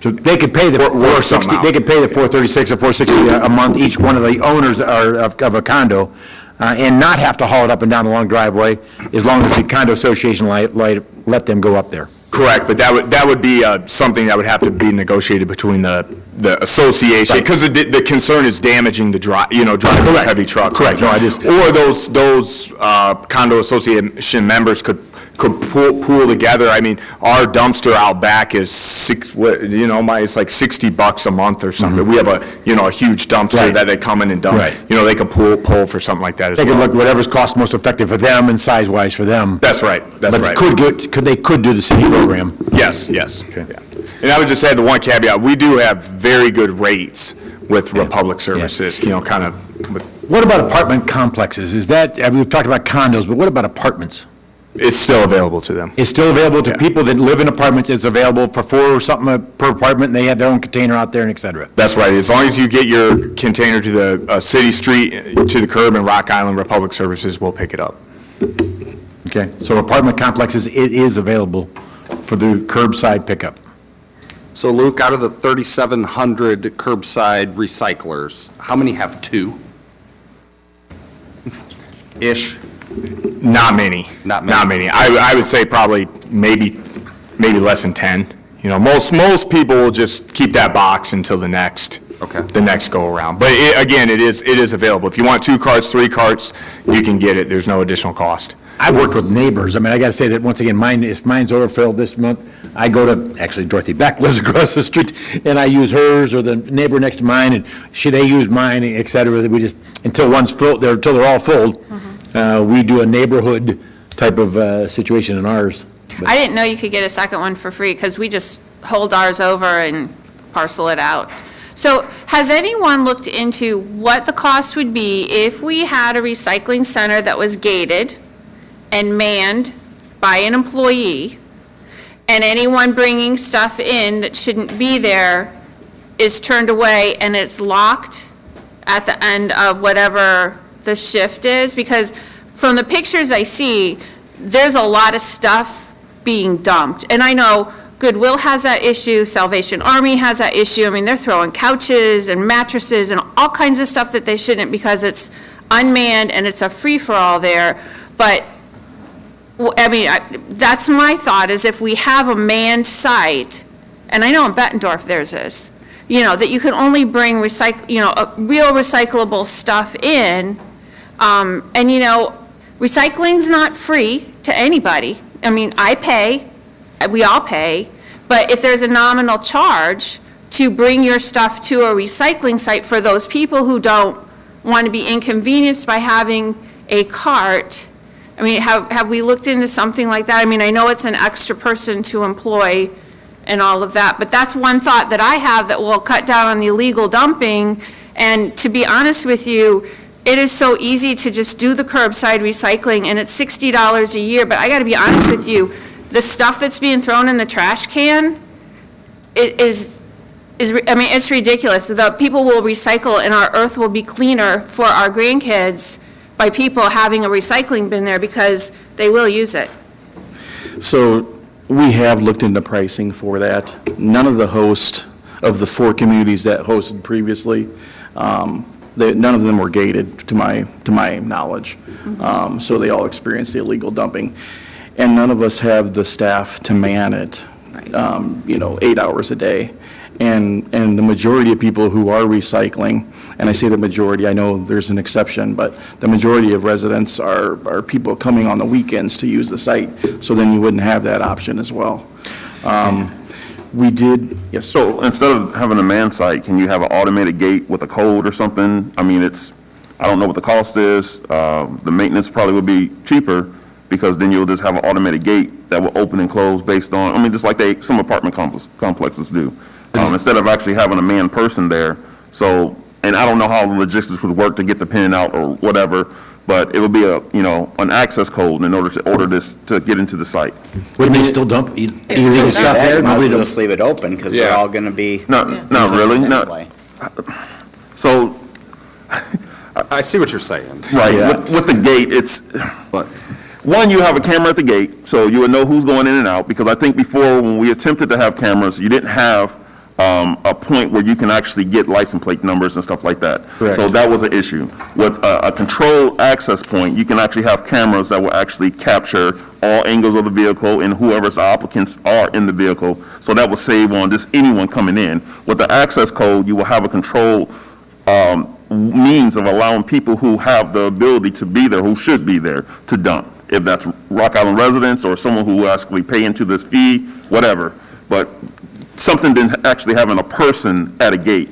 So they could pay the $460, they could pay the $436 or $460 a month, each one of the owners of a condo, and not have to haul it up and down the long driveway, as long as the condo association let them go up there. Correct, but that would be something that would have to be negotiated between the association, because the concern is damaging the driving those heavy trucks. Correct, no, I just. Or those condo association members could pool together. I mean, our dumpster out back is it's like $60 a month or something. We have a huge dumpster that they come in and dump. Right. They could pull for something like that as They well. could look whatever's cost most effective for them and size-wise for them. That's right, that's right. But they could do the city program. Yes. Yeah. And I would just add the one caveat, we do have very good rates with Republic Services, kind of with. What about apartment complexes? We've talked about condos, but what about apartments? It's still available to them. It's still available to people that live in apartments. It's available for $4 or something per apartment, and they have their own container out there and et cetera. That's right. As long as you get your container to the city street, to the curb in Rock Island, Republic Services will pick it up. Okay, so apartment complexes, it is available for the curbside pickup. So Luke, out of the 3,700 curbside recyclers, how many have two? Ish? Not many. Not many. I would say probably maybe maybe less than 10. You know, most people will just keep that box until the next go-around. But again, it is available. If you want 2 carts, 3 carts, you can get it. There's no additional cost. I've worked with neighbors. I mean, I got to say that, once again, mine's overfilled this month. I go to, actually, Dorothy Beck lives across the street, and I use hers, or the neighbor next to mine, and they use mine, et cetera. We just, until one's full, until they're all full, we do a neighborhood type of situation in ours. I didn't know you could get a second one for free, because we just hold ours over and parcel it out. So has anyone looked into what the cost would be if we had a recycling center that was gated and manned by an employee, and anyone bringing stuff in that shouldn't be there is turned away, and it's locked at the end of whatever the shift is? Because from the pictures I see, there's a lot of stuff being dumped. And I know Goodwill has that issue, Salvation Army has that issue. I mean, they're throwing couches and mattresses and all kinds of stuff that they shouldn't, because it's unmanned and it's a free-for-all there. But, I mean, that's my thought, is if we have a manned site, and I know in Bettendorf theirs is, you know, that you can only bring real recyclable stuff in, and, you know, recycling's not free to anybody. I mean, I pay, we all pay, but if there's a nominal charge to bring your stuff to a recycling site for those people who don't want to be inconvenienced by having a cart, I mean, have we looked into something like that? I mean, I know it's an extra person to employ and all of that, but that's one thought that I have that will cut down on the illegal dumping. And to be honest with you, it is so easy to just do the curbside recycling, and it's $60 a year, but I got to be honest with you, the stuff that's being thrown in the trash can, I mean, it's ridiculous. People will recycle, and our earth will be cleaner for our grandkids by people having a recycling bin there, because they will use it. So we have looked into pricing for that. None of the hosts of the 4 communities that hosted previously, none of them were gated, to my knowledge. So they all experienced the illegal dumping. And none of us have the staff to man it, 8 hours a day. And the majority of people who are recycling, and I say the majority, I know there's an exception, but the majority of residents are people coming on the weekends to use the site, so then you wouldn't have that option as well. We did, yes. So instead of having a man site, can you have an automated gate with a code or something? I mean, I don't know what the cost is. The maintenance probably would be cheaper, because then you'll just have an automated gate that will open and close based on, I mean, just like some apartment complexes do. Instead of actually having a manned person there. So, and I don't know how the logistics would work to get the pin out or whatever, but it would be an access code in order to order this, to get into the site. Would they still dump illegal stuff there? Might as well just leave it open, because they're all going to be. Not really, no. Anyway. So, I see what you're saying. right, with the gate, one, you have a camera at the gate, so you would know who's going in and out, because I think before, when we attempted to have cameras, you didn't have a point where you can actually get license plate numbers and stuff like that. Correct. So that was an issue. With a controlled access point, you can actually have cameras that will actually capture all angles of the vehicle and whoever's applicants are in the vehicle. So that will save on just anyone coming in. With the access code, you will have a control means of allowing people who have the ability to be there, who should be there, to dump. If that's Rock Island residents or someone who actually pay into this fee, whatever. But something than actually having a person at a gate.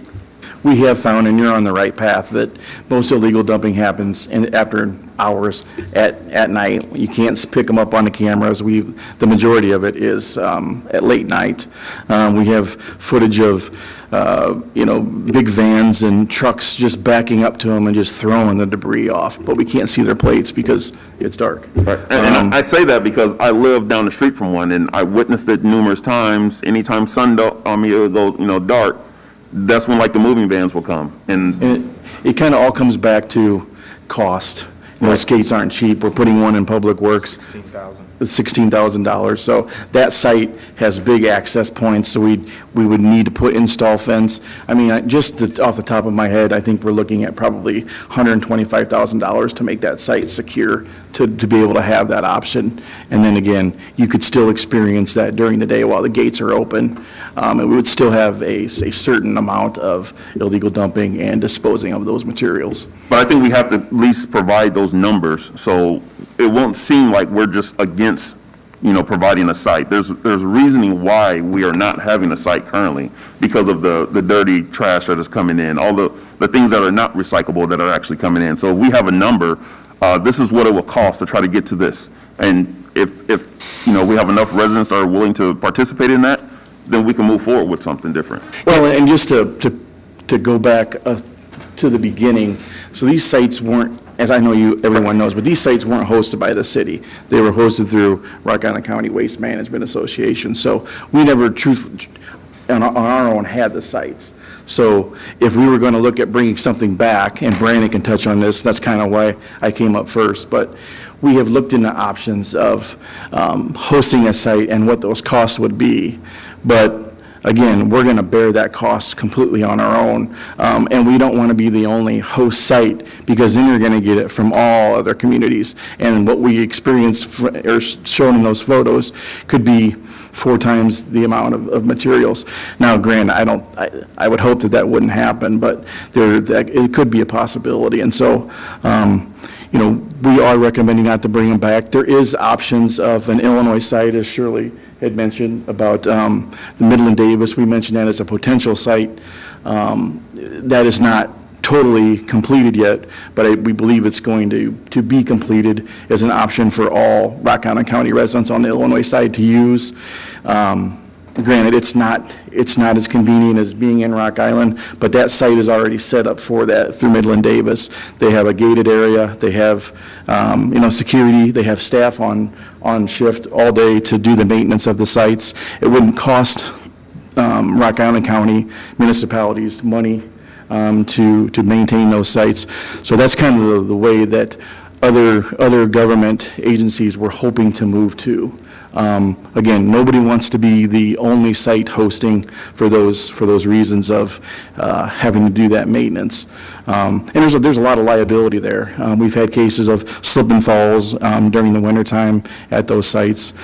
We have found, and you're on the right path, that most illegal dumping happens after hours at night. You can't pick them up on the cameras. The majority of it is at late night. We have footage of, big vans and trucks just backing up to them and just throwing the debris off, but we can't see their plates because it's dark. Right. And I say that because I live down the street from one, and I witnessed it numerous times. Anytime it would go, dark, that's when the moving vans will come. And it kind of all comes back to cost. Skates aren't cheap. We're putting one in Public Works. It's $16,000. So that site has big access points, so we would need to install fence. I mean, just off the top of my head, I think we're looking at probably $125,000 to make that site secure to be able to have that option. And then again, you could still experience that during the day while the gates are open. And we would still have a certain amount of illegal dumping and disposing of those materials. But I think we have to at least provide those numbers, so it won't seem like we're just against, providing a site. There's reasoning why we are not having a site currently, because of the dirty trash that is coming in, all the things that are not recyclable that are actually coming in. So if we have a number, this is what it will cost to try to get to this. And if we have enough residents that are willing to participate in that, then we can move forward with something different. Well, and just to go back to the beginning, so these sites weren't, as I know everyone knows, but these sites weren't hosted by the city. They were hosted through Rock Island County Waste Management Association. So we never on our own had the sites. So if we were going to look at bringing something back, and Brandon can touch on this, that's kind of why I came up first, but we have looked into options of hosting a site and what those costs would be. But again, we're going to bear that cost completely on our own, and we don't want to be the only host site, because then you're going to get it from all other communities. And what we experienced, or shown in those photos, could be 4 times the amount of materials. Now, granted, I would hope that wouldn't happen, but it could be a possibility. And so, we are recommending not to bring them back. There is options of an Illinois site, as Shirley had mentioned, about the Midland Davis. We mentioned that as a potential site. That is not totally completed yet, but we believe it's going to be completed as an option for all Rock Island County residents on the Illinois side to use. Granted, it's not as convenient as being in Rock Island, but that site is already set up for that through Midland Davis. They have a gated area, they have, security, they have staff on shift all day to do the maintenance of the sites. It wouldn't cost Rock Island County municipalities money to maintain those sites. So that's kind of the way that other government agencies were hoping to move to. Again, nobody wants to be the only site hosting for those reasons of having to do that maintenance. And there's a lot of liability there. We've had cases of slip and falls during the wintertime at those sites.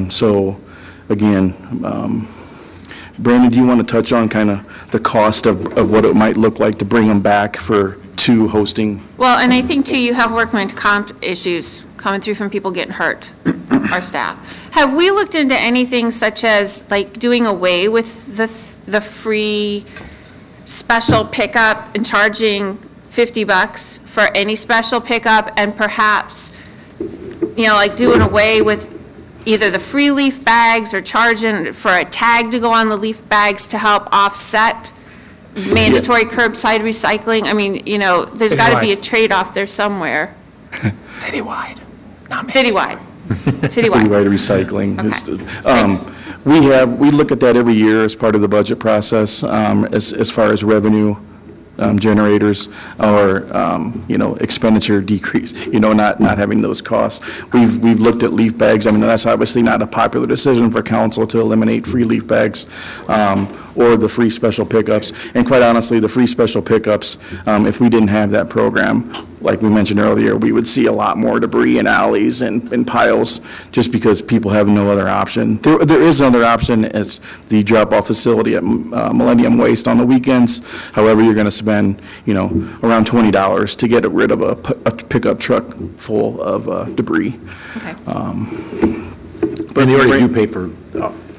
So again, Brandon, do you want to touch on kind of the cost of what it might look like to bring them back to hosting? Well, and I think too, you have workman's comp issues coming through from people getting hurt, our staff. Have we looked into anything such as like doing away with the free special pickup and charging $50 for any special pickup, and perhaps, like doing away with either the free leaf bags or charging for a tag to go on the leaf bags to help offset mandatory curbside recycling? I mean, there's got to be a trade-off there somewhere. Citywide, not Citywide. Citywide recycling. Okay. We look at that every year as part of the budget process, as far as revenue generators or, expenditure decrease, not having those costs. We've looked at leaf bags. I mean, that's obviously not a popular decision for council to eliminate free leaf bags or the free special pickups. And quite honestly, the free special pickups, if we didn't have that program, like we mentioned earlier, we would see a lot more debris in alleys and piles, just because people have no other option. There is another option, as the drop-off facility at Millennium Waste on the weekends. However, you're going to spend, around $20 to get rid of a pickup truck full of debris. Okay. But you already do pay for,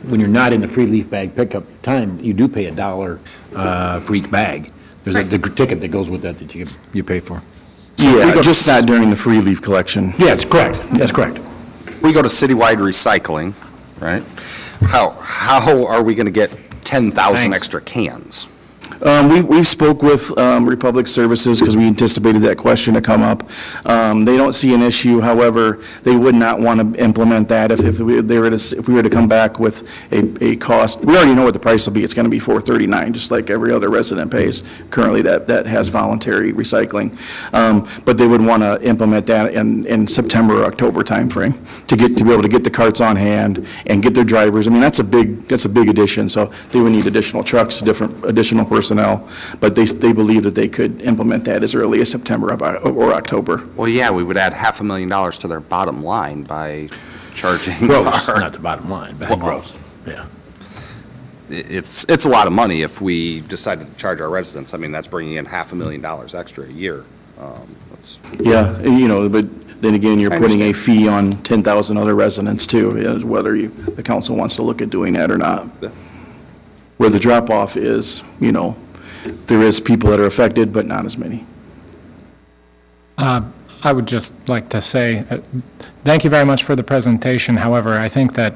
when you're not in the free leaf bag pickup time, you do pay $1 for each bag. There's the ticket that goes with that you pay for. Yeah, just not during the free leaf collection. Yeah, it's correct. That's correct. We go to citywide recycling, right? How are we going to get 10,000 extra cans? We've spoke with Republic Services, because we anticipated that question to come up. They don't see an issue. However, they would not want to implement that if we were to come back with a cost. We already know what the price will be. It's going to be $4.39, just like every other resident pays currently that has voluntary recycling. But they would want to implement that in September or October timeframe to be able to get the carts on hand and get their drivers. I mean, that's a big addition. So they would need additional trucks, additional personnel personnel, but they believe that they could implement that as early as September or October. Well, yeah, we would add $500,000 to their bottom line by charging. Gross, our- not the bottom line, but Well, gross, yeah. It's a lot of money if we decided to charge our residents. I mean, that's bringing in $500,000 extra a year. That's- Yeah, but then again, you're I putting a fee on 10,000 other residents too, whether the council wants to look at doing that or not. Where the drop-off is, there is people that are affected, but not as many. I would just like to say, thank you very much for the presentation. However, I think that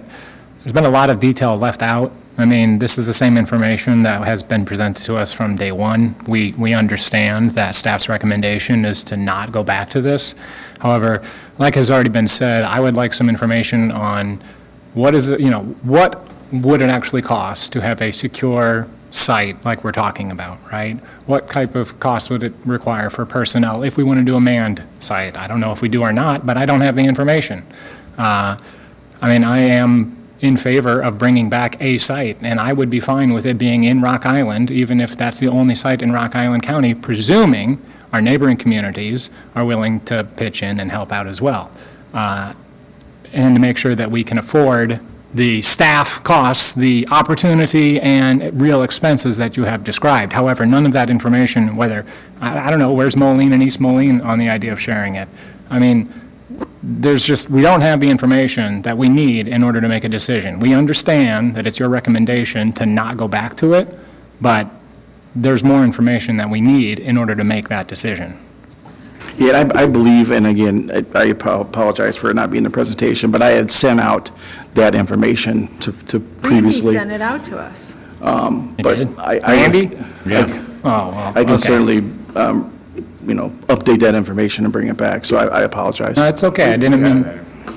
there's been a lot of detail left out. I mean, this is the same information that has been presented to us from day one. We understand that staff's recommendation is to not go back to this. However, like has already been said, I would like some information on what would it actually cost to have a secure site like we're talking about, right? What type of cost would it require for personnel if we want to do a manned site? I don't know if we do or not, but I don't have the information. I am in favor of bringing back a site, and I would be fine with it being in Rock Island, even if that's the only site in Rock Island County, presuming our neighboring communities are willing to pitch in and help out as well. And to make sure that we can afford the staff costs, the opportunity, and real expenses that you have described. However, none of that information, whether, I don't know, where's Moline and East Moline on the idea of sharing it? I mean, we don't have the information that we need in order to make a decision. We understand that it's your recommendation to not go back to it, but there's more information that we need in order to make that decision. Yeah, I believe, and again, I apologize for it not being in the presentation, but I had sent out that information to previously. Randy sent it out to us. But Randy? Yeah. I can certainly, update that information and bring it back, so I apologize. No, it's okay, I didn't mean,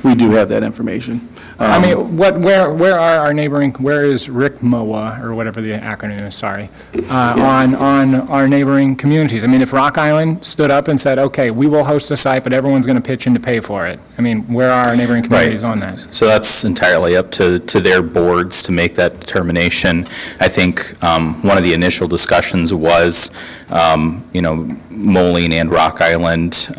We do have that information. I mean, where are our neighboring, where is RICMOA, or whatever the acronym is, sorry, on our neighboring communities? I mean, if Rock Island stood up and said, okay, we will host a site, but everyone's going to pitch in to pay for it, I mean, where are our neighboring communities on that? So that's entirely up to their boards to make that determination. I think one of the initial discussions was, Moline and Rock Island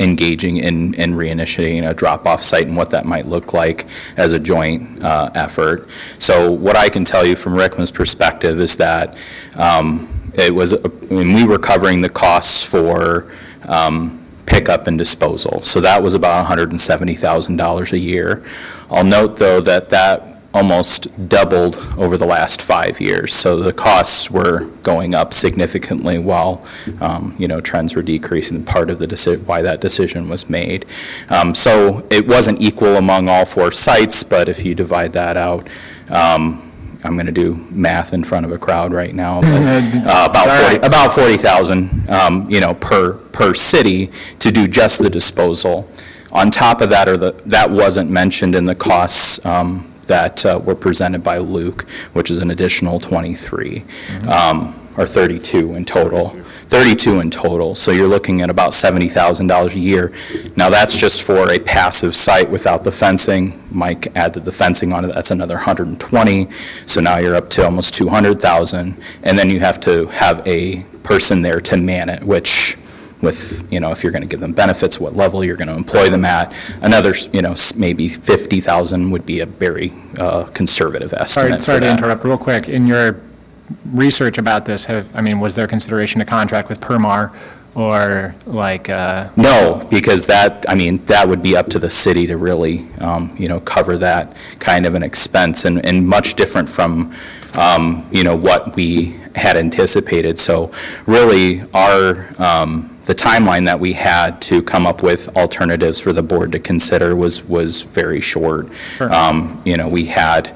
engaging in reinitiating a drop-off site and what that might look like as a joint effort. So what I can tell you from RICMA's perspective is that we were covering the costs for pickup and disposal. So that was about $170,000 a year. I'll note, though, that almost doubled over the last 5 years. So the costs were going up significantly while, trends were decreasing, part of why that decision was made. So it wasn't equal among all 4 sites, but if you divide that out, I'm going to do math in front of a crowd right now, but about 40,000, per city to do just the disposal. On top of that, that wasn't mentioned in the costs that were presented by Luke, which is an additional 23, or 32 in total. 32 in total, so you're looking at about $70,000 a year. Now, that's just for a passive site without the fencing. Mike added the fencing on it, that's another 120, so now you're up to almost 200,000, and then you have to have a person there to man it, which with, if you're going to give them benefits, what level you're going to employ them at. Another, maybe 50,000 would be a very conservative estimate. Sorry to interrupt real quick. In your research about this, was there consideration to contract with Permar or like? No, because that would be up to the city to really, cover that kind of an expense and much different from, what we had anticipated. So really the timeline that we had to come up with alternatives for the board to consider was very short. Sure. We had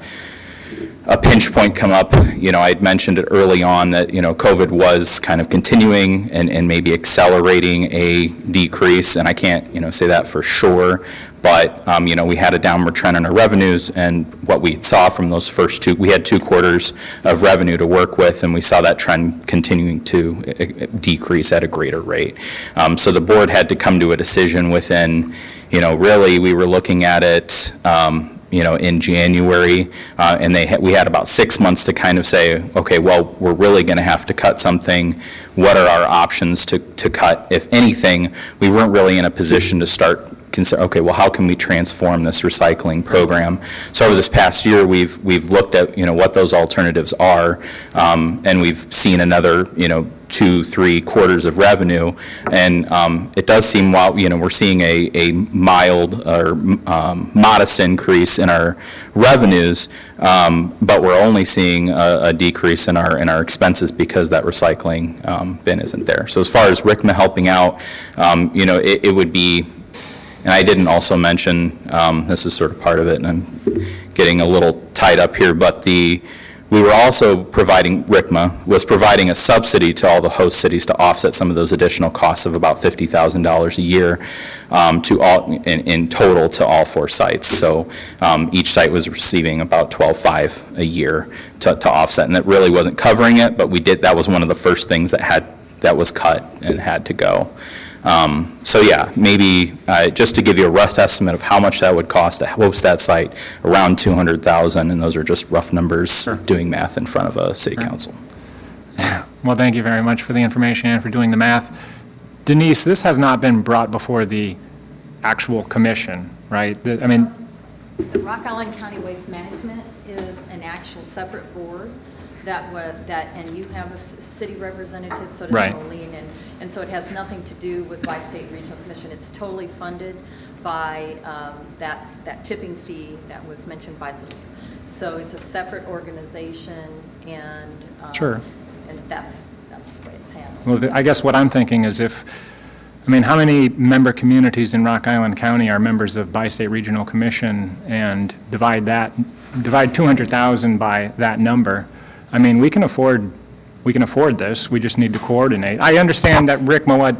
a pinch point come up. I had mentioned it early on that, COVID was kind of continuing and maybe accelerating a decrease, and I can't, say that for sure. But, we had a downward trend in our revenues, and what we saw from those first we had 2 quarters of revenue to work with, and we saw that trend continuing to decrease at a greater rate. So the board had to come to a decision within, really, we were looking at it, in January, and we had about 6 months to kind of say, okay, well, we're really going to have to cut something. What are our options to cut, if anything? We weren't really in a position to start consider, okay, well, how can we transform this recycling program? So over this past year, we've looked at, what those alternatives are, and we've seen another, 2-3 quarters of revenue, and it does seem, while, we're seeing a mild or modest increase in our revenues, but we're only seeing a decrease in our expenses because that recycling bin isn't there. So as far as RCMA helping out, it would be, and I didn't also mention, this is sort of part of it, and I'm getting a little tied up here, but we were also providing, RCMA was providing a subsidy to all the host cities to offset some of those additional costs of about $50,000 a year in total to all 4 sites. So each site was receiving about $12,500 a year to offset, and that really wasn't covering it, but that was one of the first things that was cut and had to go. So yeah, maybe just to give you a rough estimate of how much that would cost to host that site, around $200,000, and those are just rough numbers, doing math in front of a city council. Well, thank you very much for the information and for doing the math. Denise, this has not been brought before the actual commission, right? The Rock Island County Waste Management is an actual separate board and you have a city representative, so does Right. Moline, and so it has nothing to do with Bi-State Regional Commission. It's totally funded by that tipping fee that was mentioned by Luke. So it's a separate organization, and Sure. and that's the way it's handled. Well, I guess what I'm thinking is how many member communities in Rock Island County are members of Bi-State Regional Commission, and divide 200,000 by that number? We can afford this, we just need to coordinate. I understand that RCMA,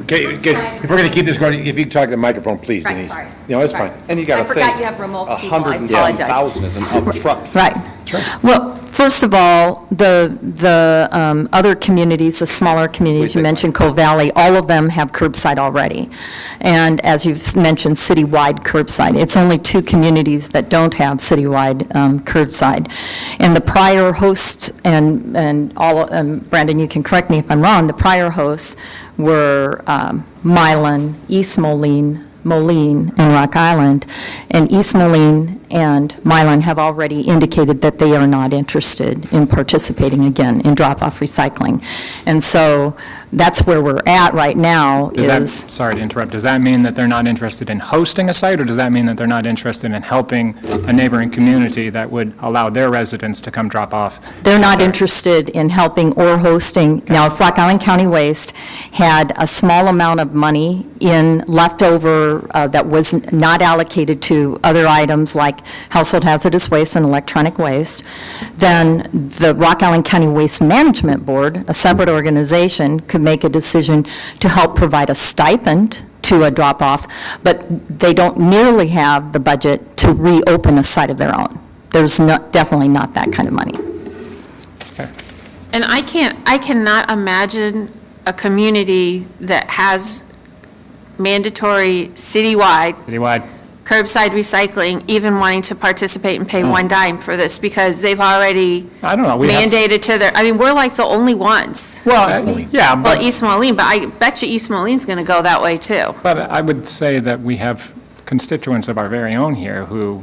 Okay, if we're going to keep this going, if you can talk to the microphone, please, Right, Denise. sorry. It's fine. And you got to I think, forgot you have remote people, I apologize. 110,000 is an upfront. Right. Well, first of all, the other communities, the smaller communities, you mentioned Cove Valley, all of them have curbside already. And as you've mentioned, citywide curbside. It's only 2 communities that don't have citywide curbside. And the prior hosts, and Brandon, you can correct me if I'm wrong, the prior hosts were Milan, East Moline, and Rock Island. And East Moline and Milan have already indicated that they are not interested in participating again in drop-off recycling. And so that's where we're at right now sorry to interrupt, does that mean that they're not interested in hosting a site, or does that mean that they're not interested in helping a neighboring community that would allow their residents to come drop off? They're not interested in helping or hosting. Now, if Rock Island County Waste had a small amount of money in leftover that was not allocated to other items like household hazardous waste and electronic waste, then the Rock Island County Waste Management Board, a separate organization, could make a decision to help provide a stipend to a drop-off, but they don't nearly have the budget to reopen a site of their own. There's definitely not that kind of money. And I cannot imagine a community that has mandatory citywide curbside recycling even wanting to participate and pay one dime for this, because they've already mandated to their, we're like the only ones. Well, yeah, Well, East Moline, but I bet you East Moline's going to go that way too. But I would say that we have constituents of our very own here who,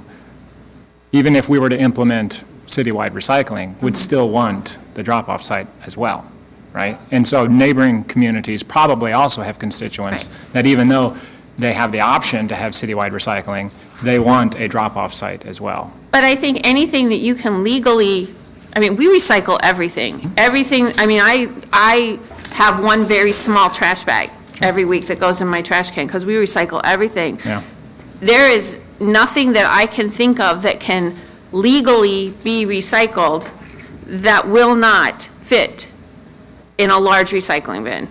even if we were to implement citywide recycling, would still want the drop-off site as well, right? And so neighboring communities probably also have constituents that, even though they have the option to have citywide recycling, they want a drop-off site as well. But I think anything that you can legally, we recycle everything. Everything, I have one very small trash bag every week that goes in my trash can, because we recycle everything. Yeah. There is nothing that I can think of that can legally be recycled that will not fit in a large recycling bin,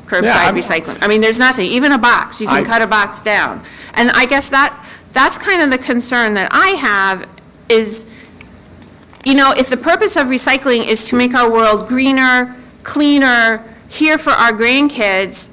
curbside recycling. There's nothing, even a box, you can cut a box down. And I guess that's kind of the concern that I have is, if the purpose of recycling is to make our world greener, cleaner, here for our grandkids,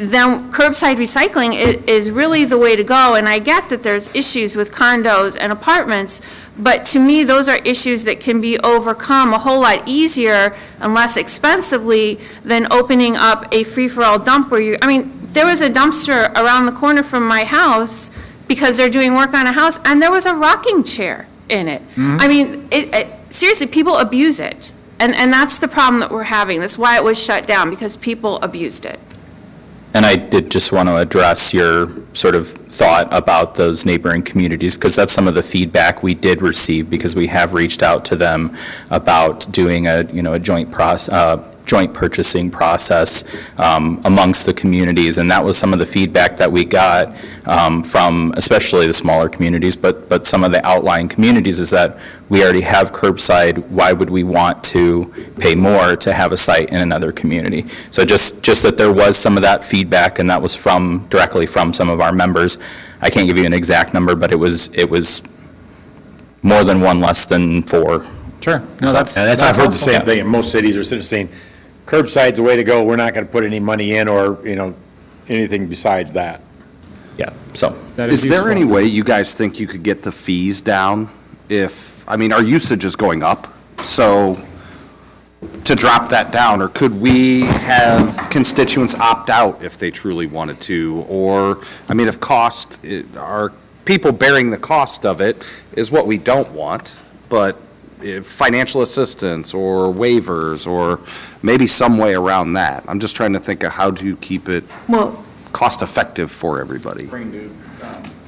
then curbside recycling is really the way to go. And I get that there's issues with condos and apartments, but to me, those are issues that can be overcome a whole lot easier and less expensively than opening up a free-for-all dump where you, I mean, there was a dumpster around the corner from my house because they're doing work on a house, and there was a rocking chair in it. I mean, seriously, people abuse it. And that's the problem that we're having. That's why it was shut down, because people abused it. And I did just want to address your sort of thought about those neighboring communities, because that's some of the feedback we did receive, because we have reached out to them about doing a joint purchasing process amongst the communities, and that was some of the feedback that we got from especially the smaller communities, but some of the outlying communities, is that we already have curbside. Why would we want to pay more to have a site in another community? So just that there was some of that feedback, and that was directly from some of our members. I can't give you an exact number, but it was more than one, less than four. Sure. No, that's I've heard the same helpful. thing, in most cities are sort of saying, curbside's the way to go, we're not going to put any money in or, anything besides that. Yeah, so. That Is there useful. any way you guys think you could get the fees down our usage is going up, so to drop that down, or could we have constituents opt out if they truly wanted to? Or, if are people bearing the cost of it is what we don't want, but if financial assistance or waivers or maybe some way around that. I'm just trying to think of how do you keep it cost-effective for everybody.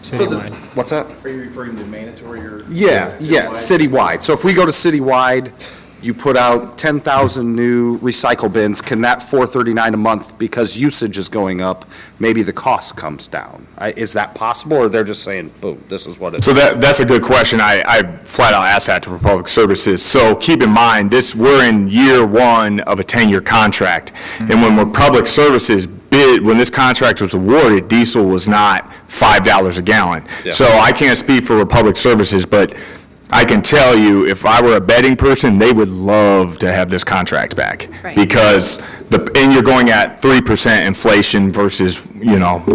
Citywide. What's that? Are you referring to mandatory or? Yeah, citywide. So if we go to citywide, you put out 10,000 new recycle bins, can that $439 a month, because usage is going up, maybe the cost comes down? Is that possible, or they're just saying, boom, this is what it is? So that's a good question. I flat out asked that to Public Services. So keep in mind, we're in year one of a 10-year contract. And when we're Public Services bid, when this contract was awarded, diesel was not $5 a gallon. Yeah. So I can't speak for Republic Services, but I can tell you, if I were a betting person, they would love to have this contract back. Right. Because and you're going at 3% inflation versus,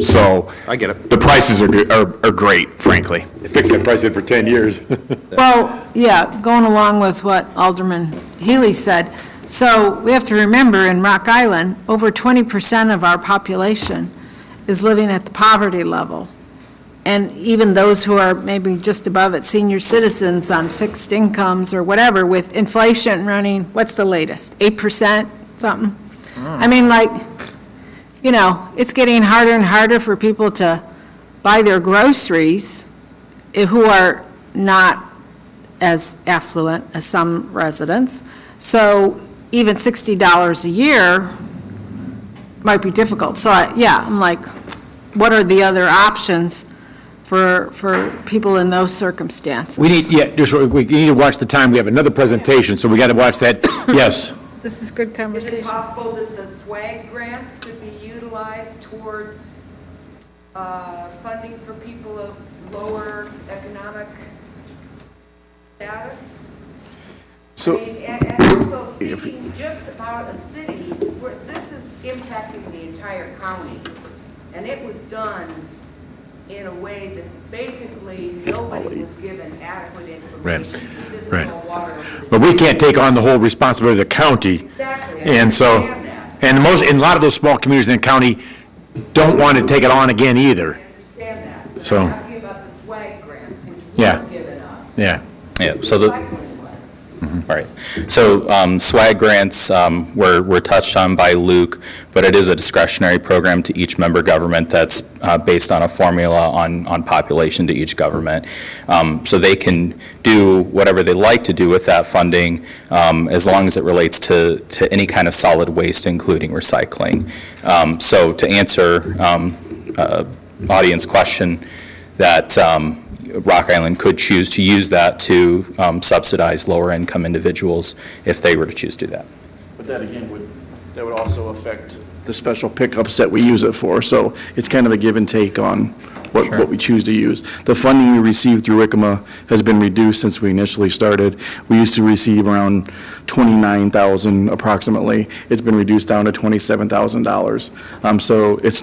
so. I get it. The prices are great, frankly. They fixed that price in for 10 years. Well, yeah, going along with what Alderman Healy said, so we have to remember, in Rock Island, over 20% of our population is living at the poverty level. And even those who are maybe just above it, senior citizens on fixed incomes or whatever, with inflation running, what's the latest, 8%, something? I mean, it's getting harder and harder for people to buy their groceries who are not as affluent as some residents. So even $60 a year might be difficult. So, I'm like, what are the other options for people in those circumstances? We need to watch the time. We have another presentation, so we got to watch that. Yes. This is good Is conversation. it possible that the SWAG grants could be utilized towards funding for people of lower economic status? And also speaking just about a city where this is impacting the entire county, and it was done in a way that basically nobody was given adequate information. This is all water over the But we can't take on the whole responsibility of the county. Exactly. And so, and a lot of those small communities in the county don't want to take it on again either. I understand that. But So- I'm asking about the SWAG grants, which Yeah. were given up. Yeah. Yeah, so Recycling was. Right. So SWAG grants were touched on by Luke, but it is a discretionary program to each member government that's based on a formula on population to each government. So they can do whatever they like to do with that funding as long as it relates to any kind of solid waste, including recycling. So to answer audience question, that Rock Island could choose to use that to subsidize lower-income individuals if they were to choose to do that. But that again that would also affect the special pickups that we use it for. So it's kind of a give and take on what we choose to use. The funding we receive through WICMA has been reduced since we initially started. We used to receive around $29,000 approximately. It's been reduced down to $27,000. So it's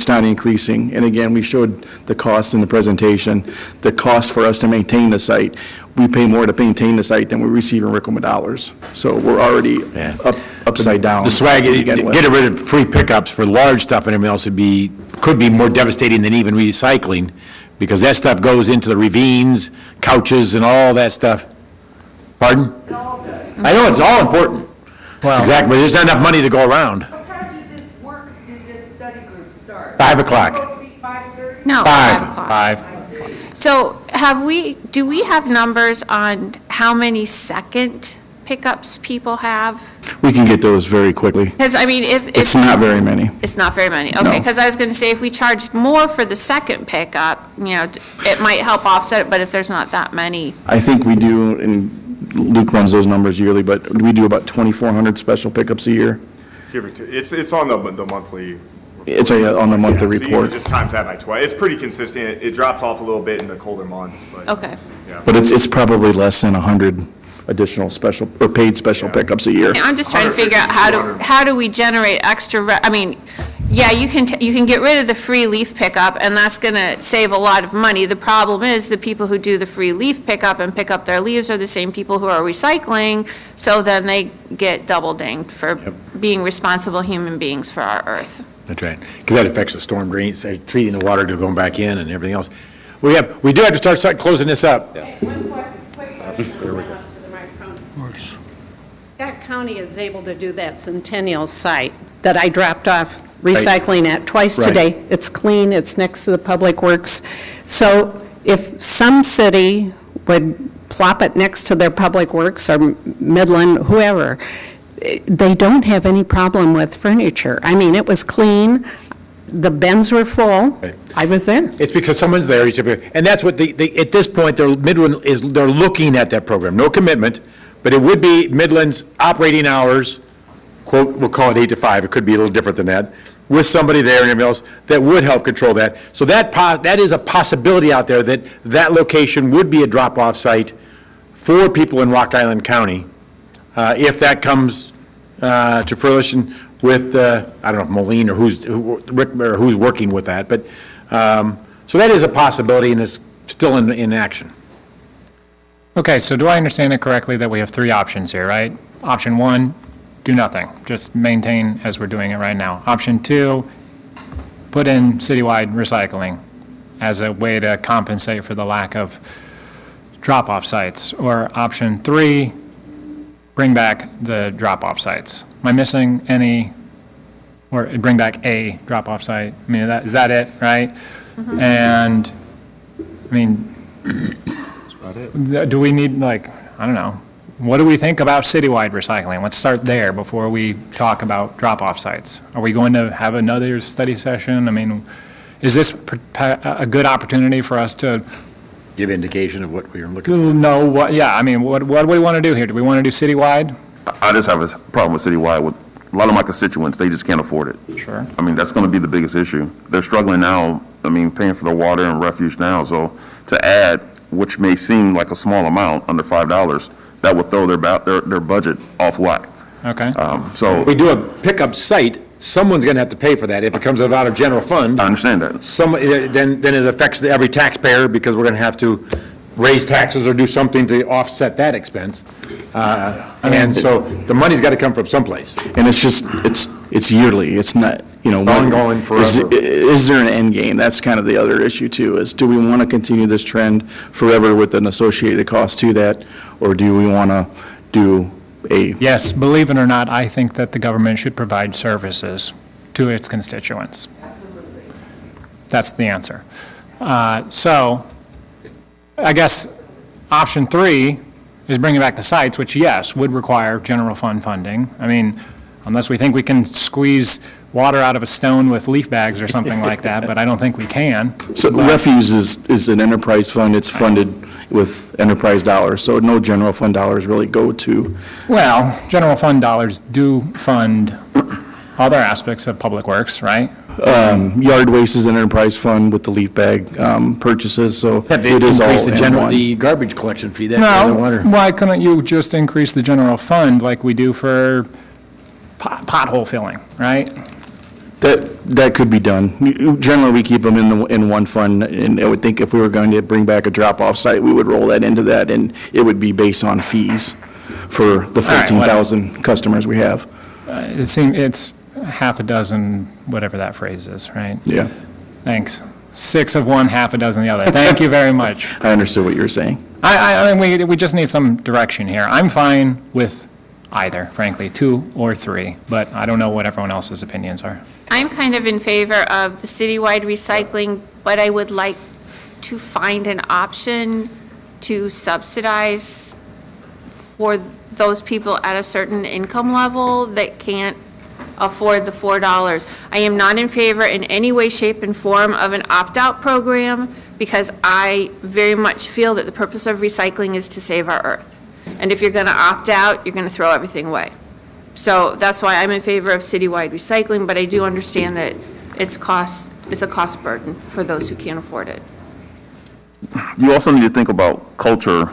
not increasing. And again, we showed the cost in the presentation. The cost for us to maintain the site, we pay more to maintain the site than we receive in WICMA dollars. So we're already upside down. The swag, getting rid of free pickups for large stuff and everything else could be more devastating than even recycling, because that stuff goes into the ravines, couches, and all that stuff. Pardon? I know, it's all important. That's exactly, but there's not enough money to go around. What time did this study group start? 5 o'clock. Supposed to be 5:30? No, 5 o'clock. 5. So do we have numbers on how many second pickups people have? We can get those very quickly. Because, I mean, if. It's not very many. It's not very many, okay, No. because I was going to say, if we charged more for the second pickup, it might help offset it, but if there's not that many. I think we do, and Luke runs those numbers yearly, but we do about 2,400 special pickups a year. Give or take. It's on the monthly. It's on the monthly Yeah, so you report. just times that by 12. It's pretty consistent. It drops off a little bit in the colder months, but. Okay. Yeah. But it's probably less than 100 additional special, or paid special pickups a year. I'm just trying to figure out how do we generate extra, I mean, yeah, you can get rid of the free leaf pickup, and that's going to save a lot of money. The problem is, the people who do the free leaf pickup and pick up their leaves are the same people who are recycling, so then they get double dinged for being responsible human beings for our earth. That's right, because that affects the storm drains, treating the water to going back in and everything else. We do have to start closing this up. One quick question to the microphone. Scott County is able to do that Centennial site that I dropped off recycling at twice Right. today. It's clean, it's next to the Public Works. So if some city would plop it next to their Public Works or Midland, whoever, they don't have any problem with furniture. I mean, it was clean, the bins were full. Right. I was there. It's because someone's there, and that's what at this point, Midland they're looking at that program. No commitment, but it would be Midland's operating hours, quote, we'll call it 8 to 5, it could be a little different than that, with somebody there and everything else that would help control that. So that is a possibility out there, that location would be a drop-off site for people in Rock Island County, if that comes to fruition with, I don't know if Moline or who's working with that, but, so that is a possibility, and it's still in action. Okay, so do I understand it correctly that we have three options here, right? Option one, do nothing, just maintain as we're doing it right now. Option two, put in citywide recycling as a way to compensate for the lack of drop-off sites. Or option three, bring back the drop-off sites. Am I missing any, or bring back a drop-off site? I mean, is that it, right? And, I mean, do we need, like, I don't know, what do we think about citywide recycling? Let's start there before we talk about drop-off sites. Are we going to have another study session? I mean, is this a good opportunity for us to Give indication of what we're looking for. know what, yeah, I mean, what do we want to do here? Do we want to do citywide? I just have a problem with citywide with a lot of my constituents, they just can't afford it. Sure. I mean, that's going to be the biggest issue. They're struggling now, I mean, paying for the water and refuge now, so to add, which may seem like a small amount, under $5, that would throw their budget off whack. Okay. So. If we do a pickup site, someone's going to have to pay for that. If it comes out of general fund, I understand that. then it affects every taxpayer, because we're going to have to raise taxes or do something to offset that expense. And so the money's got to come from someplace. And it's just, it's yearly, it's not, Ongoing forever. Is there an end game? That's kind of the other issue too, is do we want to continue this trend forever with an associated cost to that? Or do we want to do a? Yes, believe it or not, I think that the government should provide services to its constituents. Absolutely. That's the answer. So, I guess option three is bringing back the sites, which, yes, would require general fund funding. I mean, unless we think we can squeeze water out of a stone with leaf bags or something like that, but I don't think we can. So refuse is an enterprise fund, it's funded with enterprise dollars, so no general fund dollars really go to. Well, general fund dollars do fund other aspects of public works, right? Yard waste is an enterprise fund with the leaf bag purchases, so it is all Increase the in one. the garbage collection fee, that kind of No, water. why couldn't you just increase the general fund like we do for pothole filling, right? That could be done. Generally, we keep them in one fund, and I would think if we were going to bring back a drop-off site, we would roll that into that, and it would be based on fees for the All right, well- 14,000 customers we have. It's half a dozen, whatever that phrase is, right? Yeah, Thanks. 6 of one, half a dozen the other. Thank you very much. I understood what you were saying. I mean, we just need some direction here. I'm fine with either, frankly, 2 or 3, but I don't know what everyone else's opinions are. I'm kind of in favor of the citywide recycling, but I would like to find an option to subsidize for those people at a certain income level that can't afford the $4. I am not in favor in any way, shape, and form of an opt-out program because I very much feel that the purpose of recycling is to save our earth. And if you're going to opt out, you're going to throw everything away. So that's why I'm in favor of citywide recycling, but I do understand that it's a cost burden for those who can't afford it. You also need to think about culture.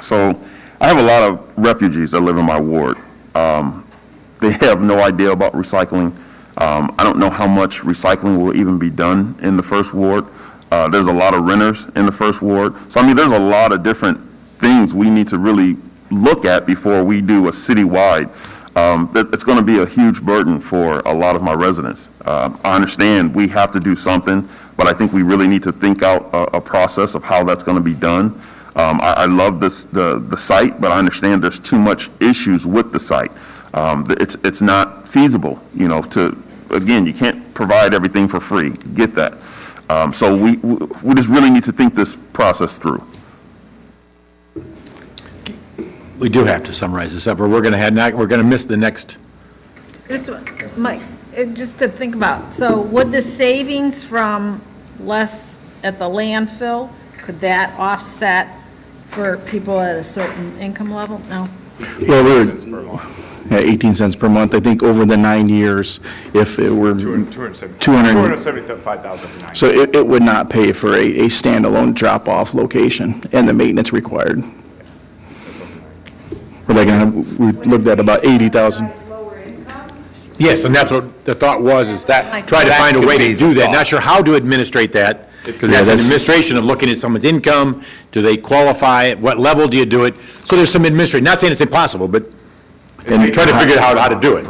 So I have a lot of refugees that live in my ward. They have no idea about recycling. I don't know how much recycling will even be done in the first ward. There's a lot of renters in the first ward. So, I mean, there's a lot of different things we need to really look at before we do a citywide. It's going to be a huge burden for a lot of my residents. I understand we have to do something, but I think we really need to think out a process of how that's going to be done. I love the site, but I understand there's too much issues with the site. It's not feasible, again, you can't provide everything for free, get that. So we just really need to think this process through. We do have to summarize this up, or we're going to miss the next. Mike, just to think about, so would the savings from less at the landfill, could that offset for people at a certain income level? No? Well, we're, 18 cents per month. I think over the 9 years, if it were 275,000 for 9. So it would not pay for a standalone drop-off location and the maintenance required. We looked at about 80,000. Yes, and that's what the thought was, is that, try to find a way to do that. Not sure how to administrate that, because that's an administration of looking at someone's income. Do they qualify? At what level do you do it? So there's some administration, not saying it's impossible, but try to figure out how to do it.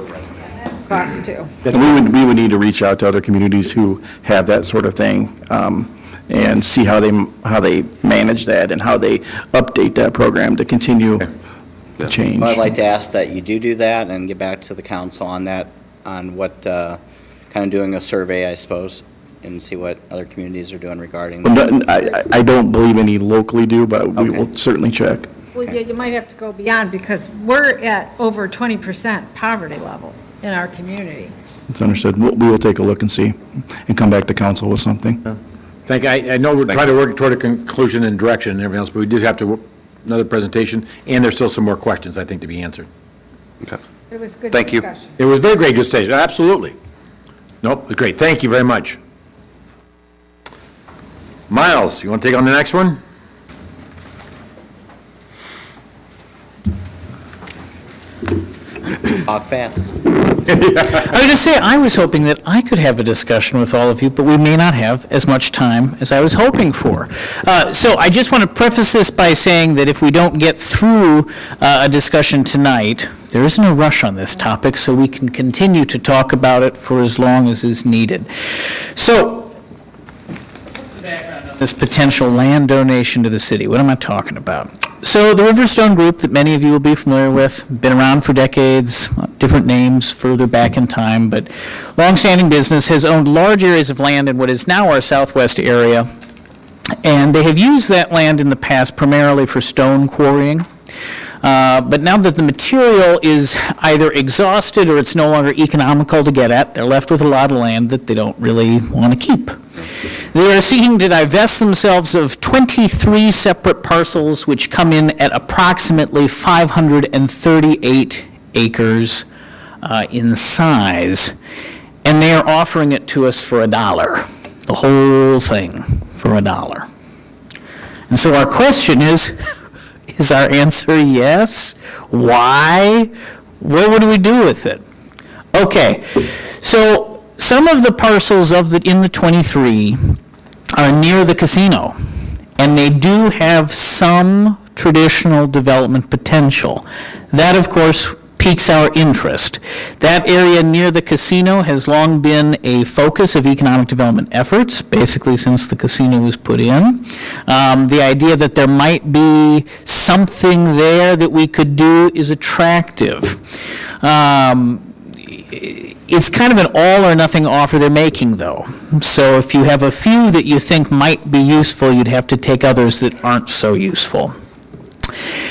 Cost too. And we would need to reach out to other communities who have that sort of thing, and see how they manage that and how they update that program to continue the change. Well, I'd like to ask that you do that and get back to the council on that, on what, kind of doing a survey, I suppose, and see what other communities are doing regarding that. I don't believe any locally do, but we will certainly check. Well, yeah, you might have to go beyond, because we're at over 20% poverty level in our community. It's understood. We will take a look and see, and come back to council with something. I know we're trying to work toward a conclusion and direction and everything else, but we do have to, another presentation, and there's still some more questions, I think, to be answered. It was good Thank you. discussion. It was very great, good stage, absolutely. Nope, it was great, thank you very much. Miles, you want to take on the next one? Talk fast. I was going to say, I was hoping that I could have a discussion with all of you, but we may not have as much time as I was hoping for. So I just want to preface this by saying that if we don't get through a discussion tonight, there isn't a rush on this topic, so we can continue to talk about it for as long as is needed. So, what's the background on this potential land donation to the city? What am I talking about? So the Riverstone Group, that many of you will be familiar with, been around for decades, different names further back in time, but longstanding business, has owned large areas of land in what is now our southwest area, and they have used that land in the past primarily for stone quarrying. But now that the material is either exhausted or it's no longer economical to get at, they're left with a lot of land that they don't really want to keep. They are seeking to divest themselves of 23 separate parcels, which come in at approximately 538 acres in size. and they are offering it to us for $1, the whole thing for $1. And so our question is our answer yes? Why? What do we do with it? Okay, so some of the parcels in the 23 are near the casino, and they do have some traditional development potential. That, of course, piques our interest. That area near the casino has long been a focus of economic development efforts, basically since the casino was put in. The idea that there might be something there that we could do is attractive. It's kind of an all-or-nothing offer they're making, though. So if you have a few that you think might be useful, you'd have to take others that aren't so useful.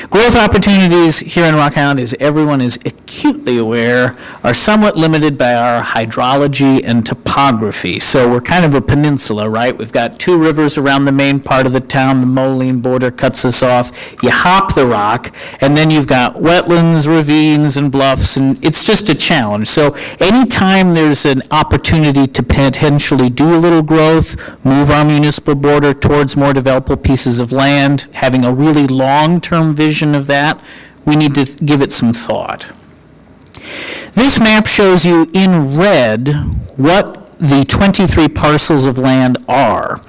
Growth opportunities here in Rock Island, as everyone is acutely aware, are somewhat limited by our hydrology and topography. So we're kind of a peninsula, right? We've got 2 rivers around the main part of the town. The Moline border cuts us off. You hop the rock, and then you've got wetlands, ravines, and bluffs, and it's just a challenge. So anytime there's an opportunity to potentially do a little growth, move our municipal border towards more developable pieces of land, having a really long-term vision of that, we need to give it some thought. This map shows you in red what the 23 parcels of land are.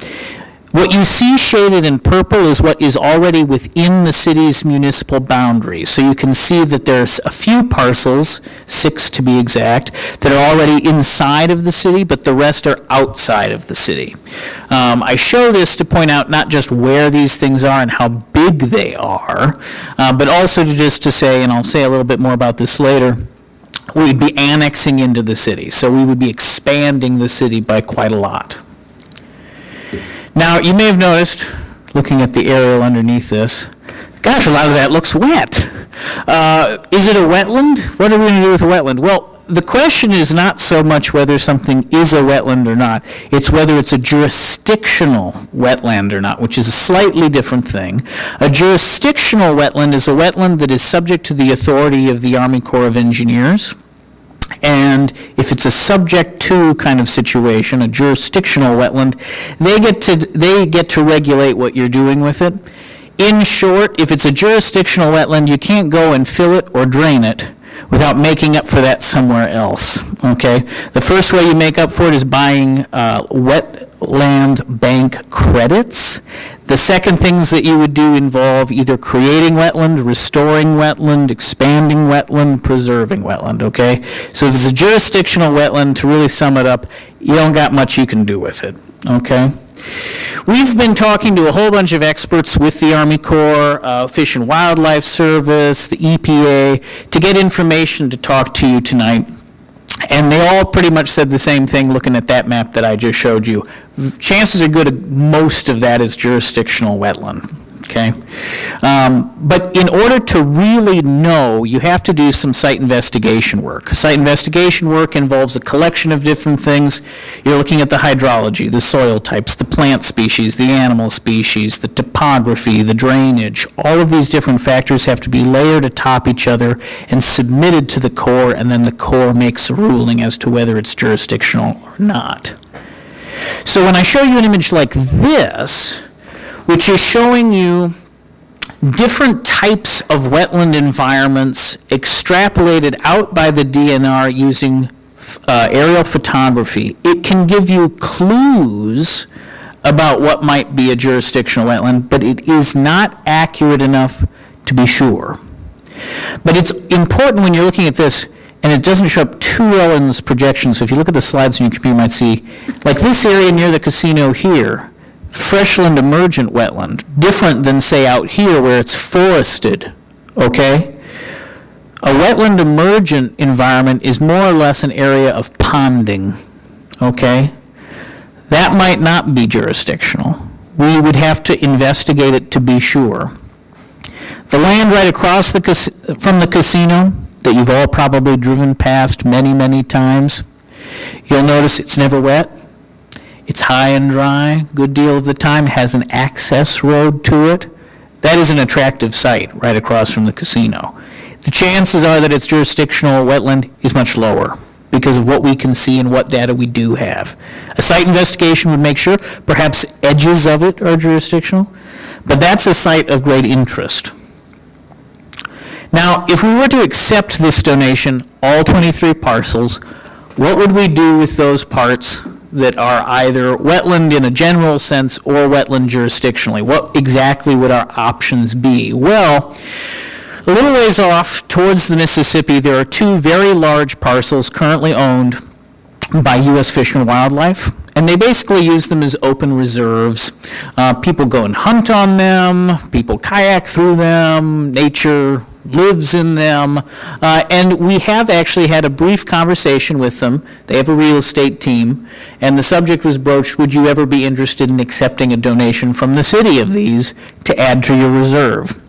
What you see shaded in purple is what is already within the city's municipal boundaries. So you can see that there's a few parcels, 6 to be exact, that are already inside of the city, but the rest are outside of the city. I show this to point out not just where these things are and how big they are, but also to say, and I'll say a little bit more about this later, we'd be annexing into the city. So we would be expanding the city by quite a lot. Now, you may have noticed, looking at the aerial underneath this, gosh, a lot of that looks wet. Is it a wetland? What are we going to do with a wetland? Well, the question is not so much whether something is a wetland or not, it's whether it's a jurisdictional wetland or not, which is a slightly different thing. A jurisdictional wetland is a wetland that is subject to the authority of the Army Corps of Engineers. And if it's a subject to kind of situation, a jurisdictional wetland, they get to regulate what you're doing with it. In short, if it's a jurisdictional wetland, you can't go and fill it or drain it without making up for that somewhere else, okay? The first way you make up for it is buying wetland bank credits. The second things that you would do involve either creating wetland, restoring wetland, expanding wetland, preserving wetland, okay? So if it's a jurisdictional wetland, to really sum it up, you don't got much you can do with it, okay? We've been talking to a whole bunch of experts with the Army Corps, Fish and Wildlife Service, the EPA, to get information to talk to you tonight. And they all pretty much said the same thing looking at that map that I just showed you. Chances are good most of that is jurisdictional wetland, okay? But in order to really know, you have to do some site investigation work. Site investigation work involves a collection of different things. You're looking at the hydrology, the soil types, the plant species, the animal species, the topography, the drainage. All of these different factors have to be layered atop each other and submitted to the Corps, and then the Corps makes a ruling as to whether it's jurisdictional or not. So when I show you an image like this, which is showing you different types of wetland environments extrapolated out by the DNR using aerial photography, it can give you clues about what might be a jurisdictional wetland, but it is not accurate enough to be sure. But it's important when you're looking at this, and it doesn't show up too well in this projection, so if you look at the slides on your computer, you might see, like this area near the casino here, freshland emergent wetland, different than, say, out here where it's forested, okay? A wetland emergent environment is more or less an area of ponding, okay? That might not be jurisdictional. We would have to investigate it to be sure. The land right across from the casino that you've all probably driven past many, many times, you'll notice it's never wet. It's high and dry, good deal of the time, has an access road to it. That is an attractive site right across from the casino. The chances are that it's jurisdictional wetland is much lower, because of what we can see and what data we do have. A site investigation would make sure, perhaps edges of it are jurisdictional, but that's a site of great interest. Now, if we were to accept this donation, all 23 parcels, what would we do with those parts that are either wetland in a general sense or wetland jurisdictionally? What exactly would our options be? Well, a little ways off towards the Mississippi, there are two very large parcels currently owned by U.S. Fish and Wildlife, and they basically use them as open reserves. People go and hunt on them, people kayak through them, nature lives in them, and we have actually had a brief conversation with them. They have a real estate team, and the subject was broached, would you ever be interested in accepting a donation from the city of these to add to your reserve?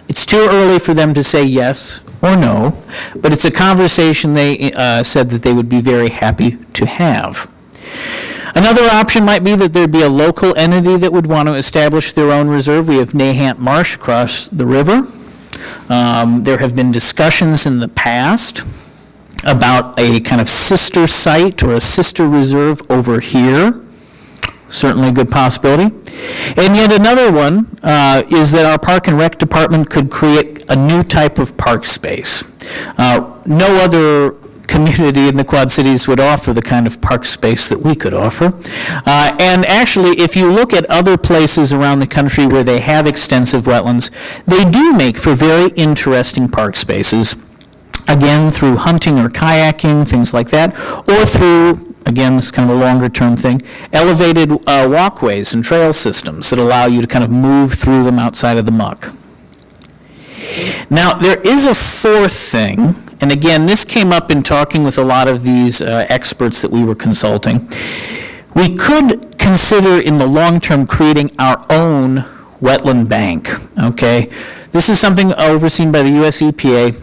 It's too early for them to say yes or no, but it's a conversation they said that they would be very happy to have. Another option might be that there'd be a local entity that would want to establish their own reserve. We have Nahant Marsh across the river. There have been discussions in the past about a kind of sister site or a sister reserve over here. Certainly a good possibility. And yet another one is that our Park and Rec Department could create a new type of park space. No other community in the Quad Cities would offer the kind of park space that we could offer. And actually, if you look at other places around the country where they have extensive wetlands, they do make for very interesting park spaces, again, through hunting or kayaking, things like that, or through, again, this is kind of a longer-term thing, elevated walkways and trail systems that allow you to kind of move through them outside of the muck. Now, there is a fourth thing, and again, this came up in talking with a lot of these experts that we were consulting. We could consider in the long term creating our own wetland bank, okay? This is something overseen by the US EPA.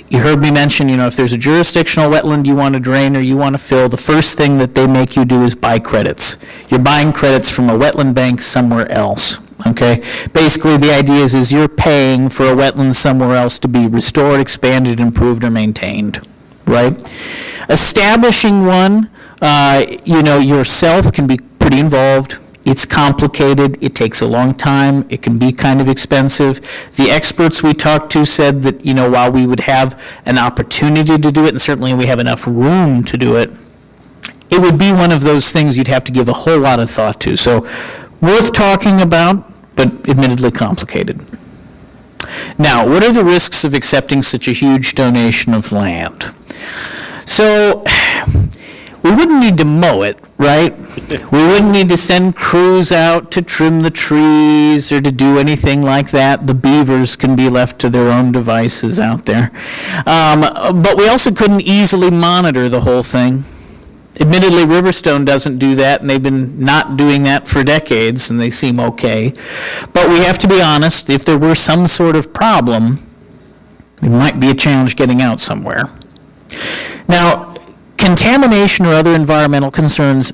You heard me mention, if there's a jurisdictional wetland you want to drain or you want to fill, the first thing that they make you do is buy credits. You're buying credits from a wetland bank somewhere else, okay? Basically, the idea is you're paying for a wetland somewhere else to be restored, expanded, improved, or maintained, right? Establishing one, yourself can be pretty involved. It's complicated, it takes a long time, it can be kind of expensive. The experts we talked to said that, while we would have an opportunity to do it, and certainly we have enough room to do it, it would be one of those things you'd have to give a whole lot of thought to. So, worth talking about, but admittedly complicated. Now, what are the risks of accepting such a huge donation of land? So, we wouldn't need to mow it, right? We wouldn't need to send crews out to trim the trees or to do anything like that. The beavers can be left to their own devices out there. But we also couldn't easily monitor the whole thing. Admittedly, Riverstone doesn't do that, and they've been not doing that for decades, and they seem okay. But we have to be honest, if there were some sort of problem, it might be a challenge getting out somewhere. Now, contamination or other environmental concerns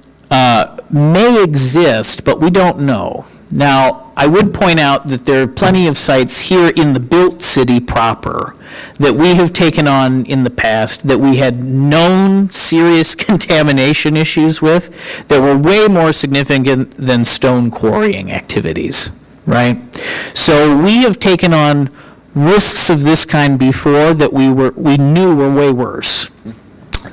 may exist, but we don't know. Now, I would point out that there are plenty of sites here in the built city proper that we have taken on in the past that we had known serious contamination issues with that were way more significant than stone quarrying activities, right? So we have taken on risks of this kind before that we knew were way worse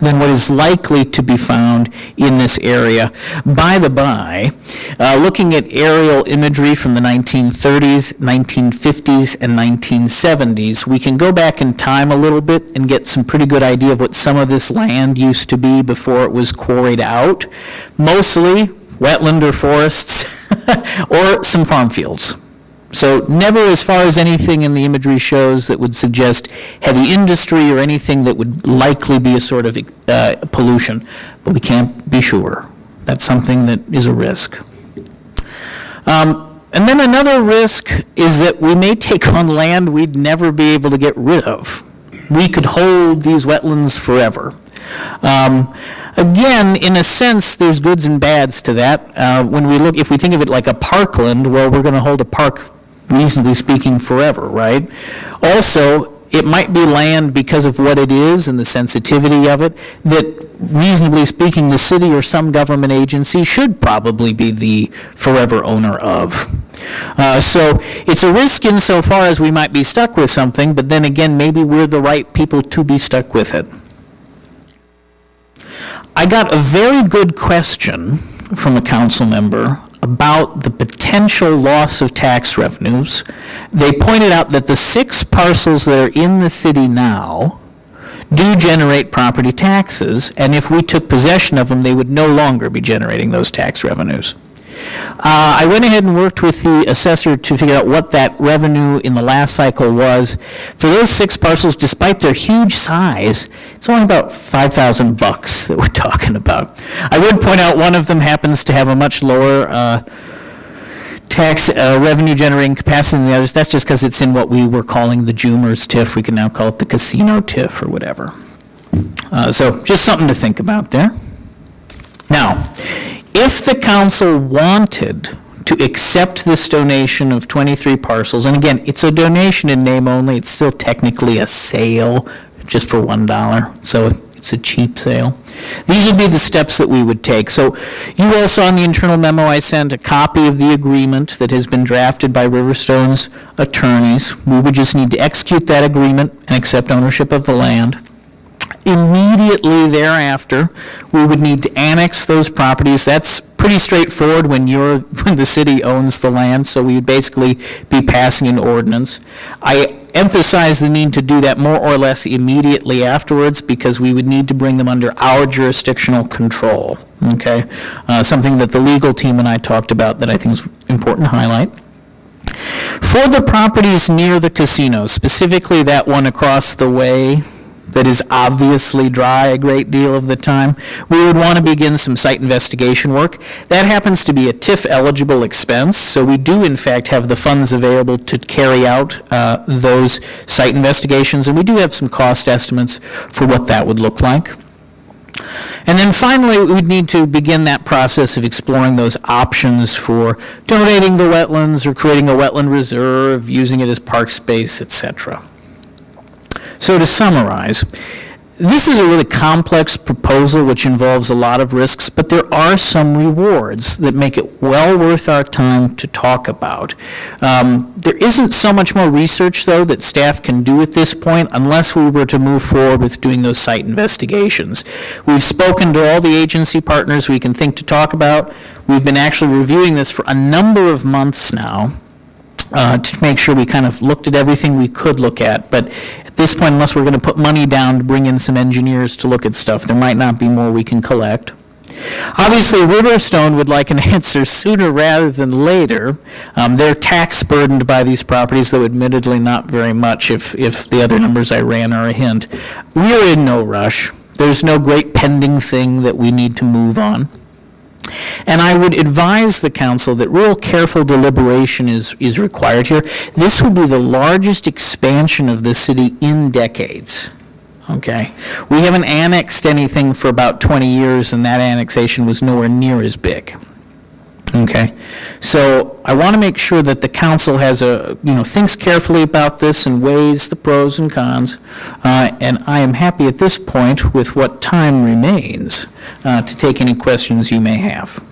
than what is likely to be found in this area. By the by, looking at aerial imagery from the 1930s, 1950s, and 1970s, we can go back in time a little bit and get some pretty good idea of what some of this land used to be before it was quarried out. Mostly wetland or forests, or some farm fields. So never as far as anything in the imagery shows that would suggest heavy industry or anything that would likely be a sort of pollution, but we can't be sure. That's something that is a risk. And then another risk is that we may take on land we'd never be able to get rid of. We could hold these wetlands forever. Again, in a sense, there's goods and bads to that. If we think of it like a parkland, well, we're going to hold a park, reasonably speaking, forever, right? Also, it might be land because of what it is and the sensitivity of it, that reasonably speaking, the city or some government agency should probably be the forever owner of. So it's a risk insofar as we might be stuck with something, but then again, maybe we're the right people to be stuck with it. I got a very good question from a council member about the potential loss of tax revenues. They pointed out that the 6 parcels that are in the city now do generate property taxes, and if we took possession of them, they would no longer be generating those tax revenues. I went ahead and worked with the assessor to figure out what that revenue in the last cycle was. For those 6 parcels, despite their huge size, it's only about $5,000 that we're talking about. I would point out one of them happens to have a much lower tax revenue generating capacity than the others. That's just because it's in what we were calling the Jumers TIF. We can now call it the casino TIF or whatever. So just something to think about there. Now, if the council wanted to accept this donation of 23 parcels, and again, it's a donation in name only, it's still technically a sale, just for $1, so it's a cheap sale. These would be the steps that we would take. So you all saw in the internal memo I sent a copy of the agreement that has been drafted by Riverstone's attorneys. We would just need to execute that agreement and accept ownership of the land. Immediately thereafter, we would need to annex those properties. That's pretty straightforward when the city owns the land, so we would basically be passing an ordinance. I emphasize the need to do that more or less immediately afterwards because we would need to bring them under our jurisdictional control, okay? Something that the legal team and I talked about that I think is important to highlight. For the properties near the casino, specifically that one across the way that is obviously dry a great deal of the time, we would want to begin some site investigation work. That happens to be a TIF-eligible expense, so we do in fact have the funds available to carry out those site investigations, and we do have some cost estimates for what that would look like. And then finally, we'd need to begin that process of exploring those options for donating the wetlands or creating a wetland reserve, using it as park space, etc. So to summarize, this is a really complex proposal which involves a lot of risks, but there are some rewards that make it well worth our time to talk about. There isn't so much more research, though, that staff can do at this point unless we were to move forward with doing those site investigations. We've spoken to all the agency partners we can think to talk about. We've been actually reviewing this for a number of months now to make sure we kind of looked at everything we could look at, but at this point, unless we're going to put money down to bring in some engineers to look at stuff, there might not be more we can collect. Obviously, Riverstone would like an answer sooner rather than later. They're tax burdened by these properties, though admittedly not very much if the other numbers I ran are a hint. We're in no rush. There's no great pending thing that we need to move on. And I would advise the council that real careful deliberation is required here. This would be the largest expansion of the city in decades, okay? We haven't annexed anything for about 20 years, and that annexation was nowhere near as big, okay? So I want to make sure that the council thinks carefully about this and weighs the pros and cons, and I am happy at this point with what time remains to take any questions you may have.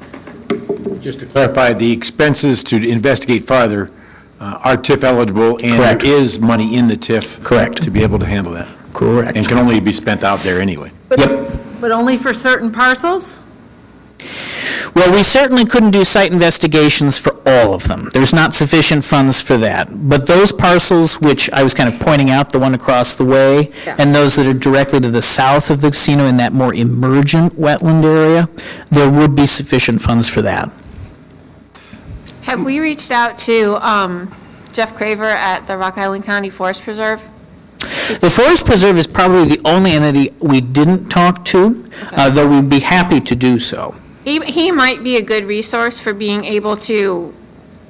Just to clarify, the expenses to investigate farther are TIF eligible, and Correct. there is money in the TIF. Correct. To be able to handle that. Correct. And can only be spent out there anyway. But only for certain parcels? Well, we certainly couldn't do site investigations for all of them. There's not sufficient funds for that. But those parcels, which I was kind of pointing out, the one across the way, and those that are directly to the south of the casino in that more emergent wetland area, there would be sufficient funds for that. Have we reached out to Jeff Craver at the Rock Island County Forest Preserve? The Forest Preserve is probably the only entity we didn't talk to, though we'd be happy to do so. He might be a good resource for being able to,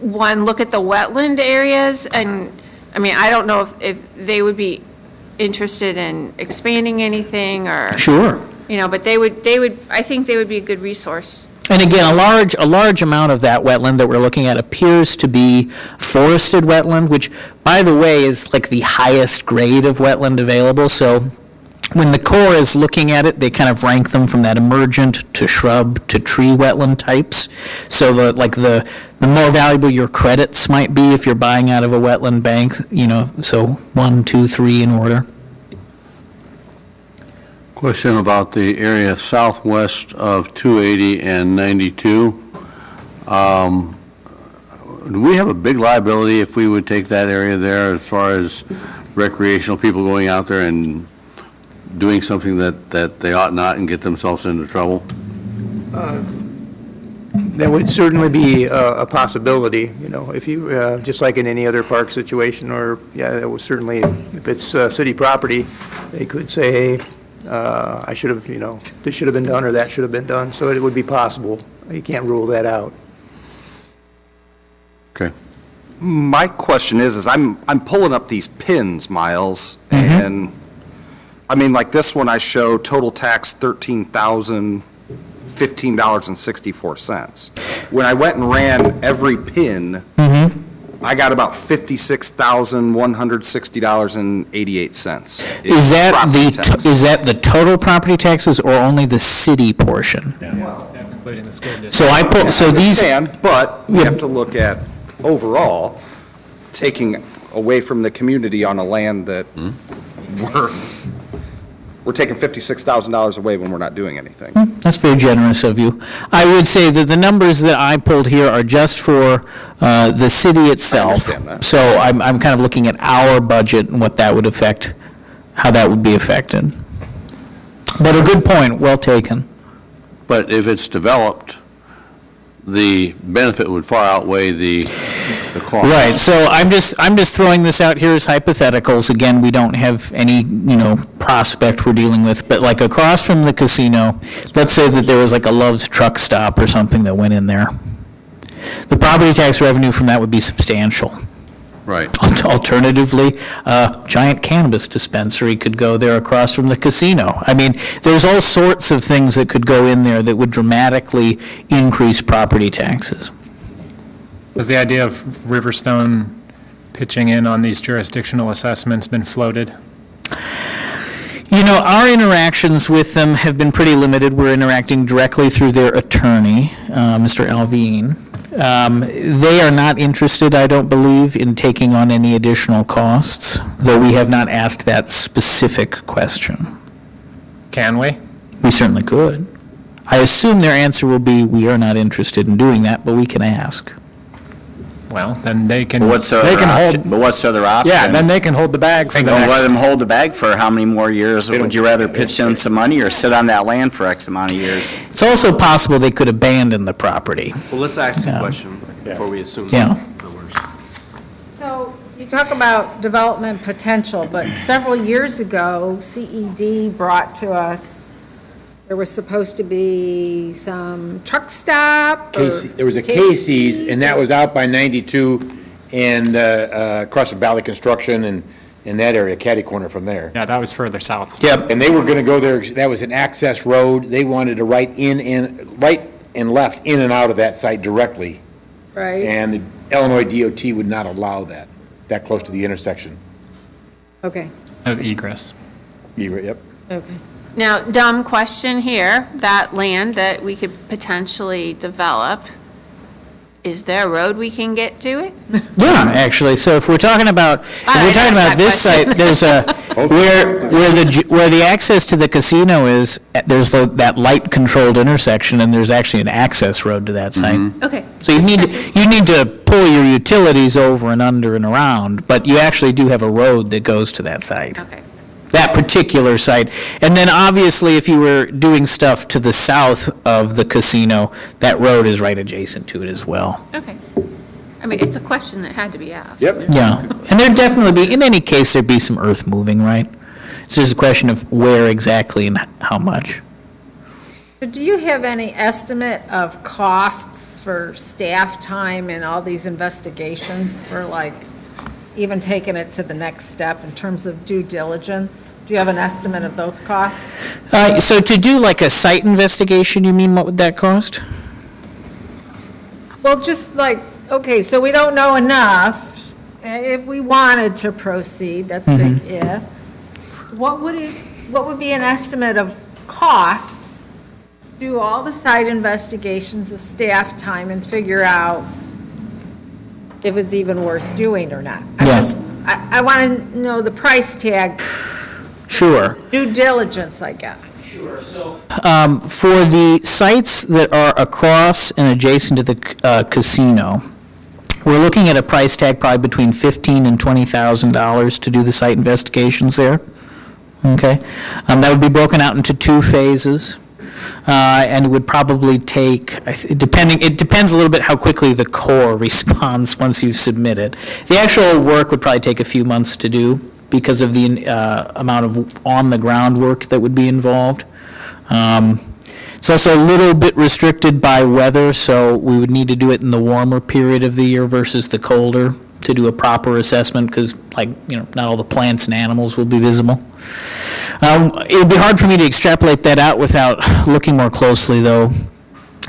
one, look at the wetland areas, and, I mean, I don't know if they would be interested in expanding anything, or... Sure. But I think they would be a good resource. And again, a large amount of that wetland that we're looking at appears to be forested wetland, which, by the way, is like the highest grade of wetland available. So when the Corps is looking at it, they kind of rank them from that emergent to shrub to tree wetland types. So the more valuable your credits might be if you're buying out of a wetland bank, so 1, 2, 3 in order. Question about the area southwest of 280 and 92. Do we have a big liability if we would take that area there as far as recreational people going out there and doing something that they ought not and get themselves into trouble? That would certainly be a possibility, if you, just like in any other park situation, or, that would certainly, if it's city property, they could say, hey, I should have, this should have been done or that should have been done, so it would be possible. You can't rule that out. Okay. My question is I'm pulling up these pins, Miles, and, I mean, like this one I show total tax $13,015.64. When I went and ran every pin, I got about $56,160.88. Is that the total property taxes or only the city portion? Including the school district. So these. But we have to look at overall, taking away from the community on a land that we're taking $56,000 away when we're not doing anything. That's very generous of you. I would say that the numbers that I pulled here are just for the city itself. I understand that. So I'm kind of looking at our budget and what that would affect, how that would be affected. But a good point, well taken. But if it's developed, the benefit would far outweigh the cost. Right, so I'm just throwing this out here as hypotheticals. Again, we don't have any, prospect we're dealing with, but like across from the casino, let's say that there was like a Love's truck stop or something that went in there. The property tax revenue from that would be substantial. Right. Alternatively, giant cannabis dispensary could go there across from the casino. I mean, there's all sorts of things that could go in there that would dramatically increase property taxes. Has the idea of Riverstone pitching in on these jurisdictional assessments been floated? Our interactions with them have been pretty limited. We're interacting directly through their attorney, Mr. Alvin. They are not interested, I don't believe, in taking on any additional costs, though we have not asked that specific question. Can we? We certainly could. I assume their answer will be, we are not interested in doing that, but we can ask. Well, then they can. But what's the other option? Yeah, then they can hold the bag for the Don't let next. them hold the bag for how many more years? Would you rather pitch in some money or sit on that land for X amount of years? It's also possible they could abandon the property. Well, let's ask the Yeah. question before we assume. Yeah. So you talk about development potential, but several years ago, CED brought to us, there was supposed to be some truck stop. There was a Casey's, and that was out by 92 and across the Valley Construction and in that area, catty corner from there. Yeah, that was further south. Yep. And they were going to go there, that was an access road. They wanted to right and left in and out of that site directly. Right, And the Illinois DOT would not allow that close to the intersection. okay, Of egress. Yep. okay. Now, dumb question here, that land that we could potentially develop, is there a road we can get to it? Yeah, actually, so if we're talking about, I'd ask that this question. site, there's a, where the access to the casino is, there's that light-controlled intersection, and there's actually an access road to that site. Okay. So you need to pull your utilities over and under and around, but you actually do have a road that goes to that site. Okay. That particular site. And then obviously, if you were doing stuff to the south of the casino, that road is right adjacent to it as well. Okay. I mean, it's a question that had to be asked. Yep. Yeah, and there'd definitely be, in any case, there'd be some earth moving, right? It's just a question of where exactly and how much. So do you have any estimate of costs for staff time and all these investigations for like, even taking it to the next step in terms of due diligence? Do you have an estimate of those costs? So to do like a site investigation, you mean, what would that cost? Well, just like, okay, so we don't know enough. If we wanted to proceed, that's a big if. What would be an estimate of costs? Do all the site investigations, the staff time, and figure out if it's even worth doing or not? I want to know the price tag, Sure. due diligence, I guess. For the sites that are across and adjacent to the casino, we're looking at a price tag probably between $15,000 and $20,000 to do the site investigations there. Okay? That would be broken out into 2 phases. And it would probably take, it depends a little bit how quickly the Corps responds once you submit it. The actual work would probably take a few months to do because of the amount of on-the-ground work that would be involved. It's also a little bit restricted by weather, so we would need to do it in the warmer period of the year versus the colder to do a proper assessment, because, not all the plants and animals will be visible. It would be hard for me to extrapolate that out without looking more closely, though,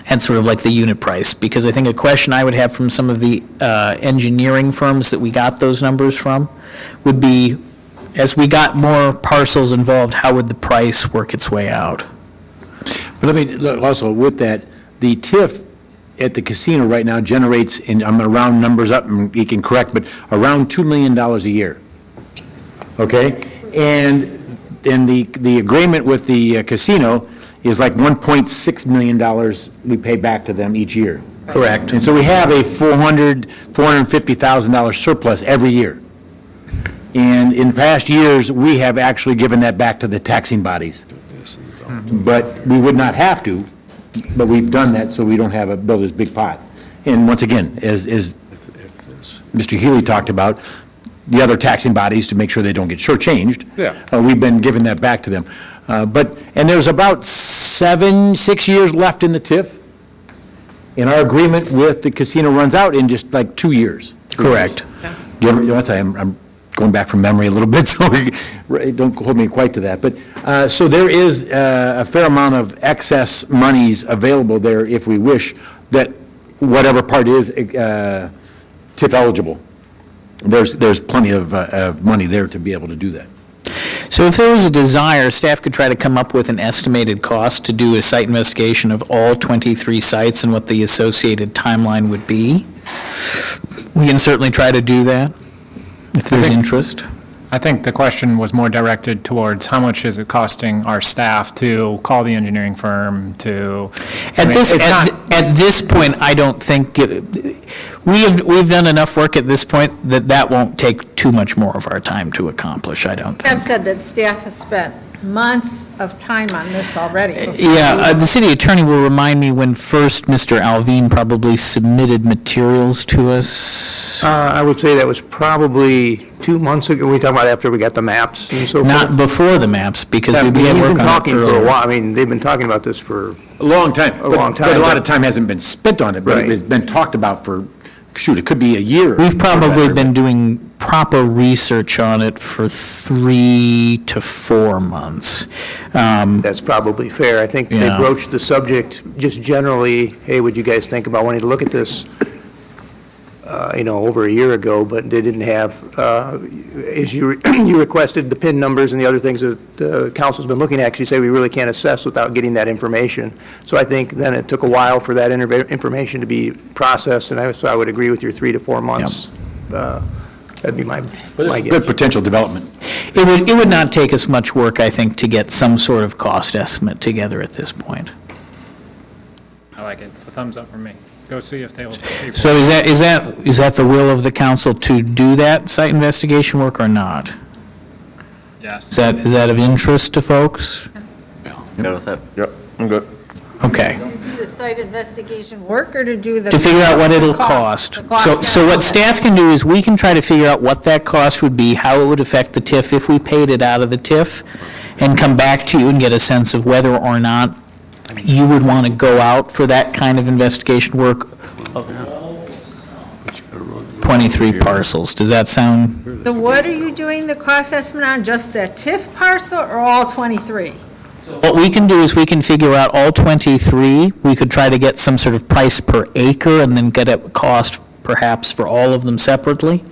at sort of like the unit price, because I think a question I would have from some of the engineering firms that we got those numbers from would be, as we got more parcels involved, how would the price work its way out? But let me, look, also with that, the TIF at the casino right now generates, and I'm going to round numbers up, and you can correct, but around $2 million a year. Okay? And the agreement with the casino is like $1.6 million we pay back to them each year. Correct. And so we have a $450,000 surplus every year. And in past years, we have actually given that back to the taxing bodies. But we would not have to, but we've done that so we don't have a build this big pot. And once again, as Mr. Healy talked about, the other taxing bodies to make sure they don't get shortchanged. Yeah. We've been giving that back to them. And there's about 6 years left in the TIF. And our agreement with the casino runs out in just like 2 years. Correct. I'm going back from memory a little bit, so don't hold me quite to that. But, so there is a fair amount of excess monies available there if we wish, that whatever part is TIF eligible. There's plenty of money there to be able to do that. So if there was a desire, staff could try to come up with an estimated cost to do a site investigation of all 23 sites and what the associated timeline would be. We can certainly try to do that, if there's interest. I think the question was more directed towards how much is it costing our staff to call the engineering firm to... At this point, I don't think, we've done enough work at this point that won't take too much more of our time to accomplish, I don't think. I've said that staff has spent months of time on this already. Yeah, the city attorney will remind me when first Mr. Alvin probably submitted materials to us. I would say that was probably 2 months ago. We're talking about after we got the maps and so forth. Not before the maps, because Yeah, we began He's work been on it talking for a earlier. while. I mean, they've been talking about this for A long time. a long time. But a lot of time hasn't been spent on it, but Right. it's been talked about for, it could be a year. We've probably been doing proper research on it for 3 to 4 months. That's probably fair. I think they Yeah. broached the subject just generally, hey, would you guys think about wanting to look at this, over a year ago, but they didn't have, as you requested, the PIN numbers and the other things that the council's been looking at, actually say we really can't assess without getting that information. So I think then it took a while for that information to be processed, and so I would agree with your 3 to 4 months. That'd be my guess. Good potential development. It would not take us much work, I think, to get some sort of cost estimate together at this point. I like it. It's the thumbs up from me. Go see if they will pay for it. So is that the will of the council to do that site investigation work or not? Yes. Is that of interest to folks? Good with that? Yep, I'm good. Okay. To do the site investigation work or to do the... To figure out what it'll the cost. the cost So what estimate? staff can do is we can try to figure out what that cost would be, how it would affect the TIF if we paid it out of the TIF, and come back to you and get a sense of whether or not you would want to go out for that kind of investigation work. 23 parcels. Does that sound? So what are you doing the cost estimate on, just the TIF parcel or all 23? What we can do is we can figure out all 23. We could try to get some sort of price per acre and then get a cost perhaps for all of them separately.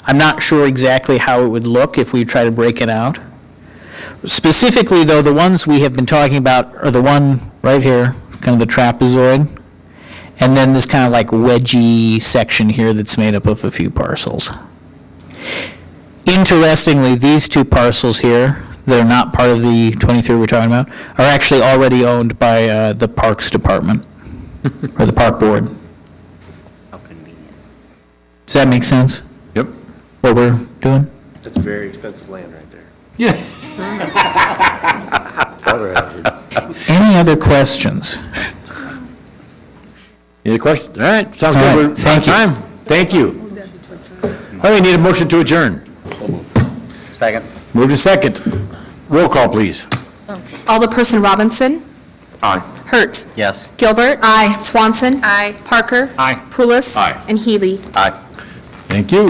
I'm not sure exactly how it would look if we try to break it out. Specifically, though, the ones we have been talking about are the one right here, kind of the trapezoid, and then this kind of like wedgy section here that's made up of a few parcels. Interestingly, these two parcels here that are not part of the 23 we're talking about are actually already owned by the Parks Department, or the Park Board. How convenient. Does that make sense? Yep. What we're doing? That's very expensive land right there. Yeah. Any other questions? Any other questions? All right, sounds All good. right, We're out of thank you. time. Thank you. All right, we need a motion to adjourn. Second. Move to second. Roll call, please. Alderperson Robinson? Aye. Hurt? Yes. Gilbert? Aye. Swanson? Aye. Parker? Aye. Pulis? Aye. And Healy? Aye. Thank you.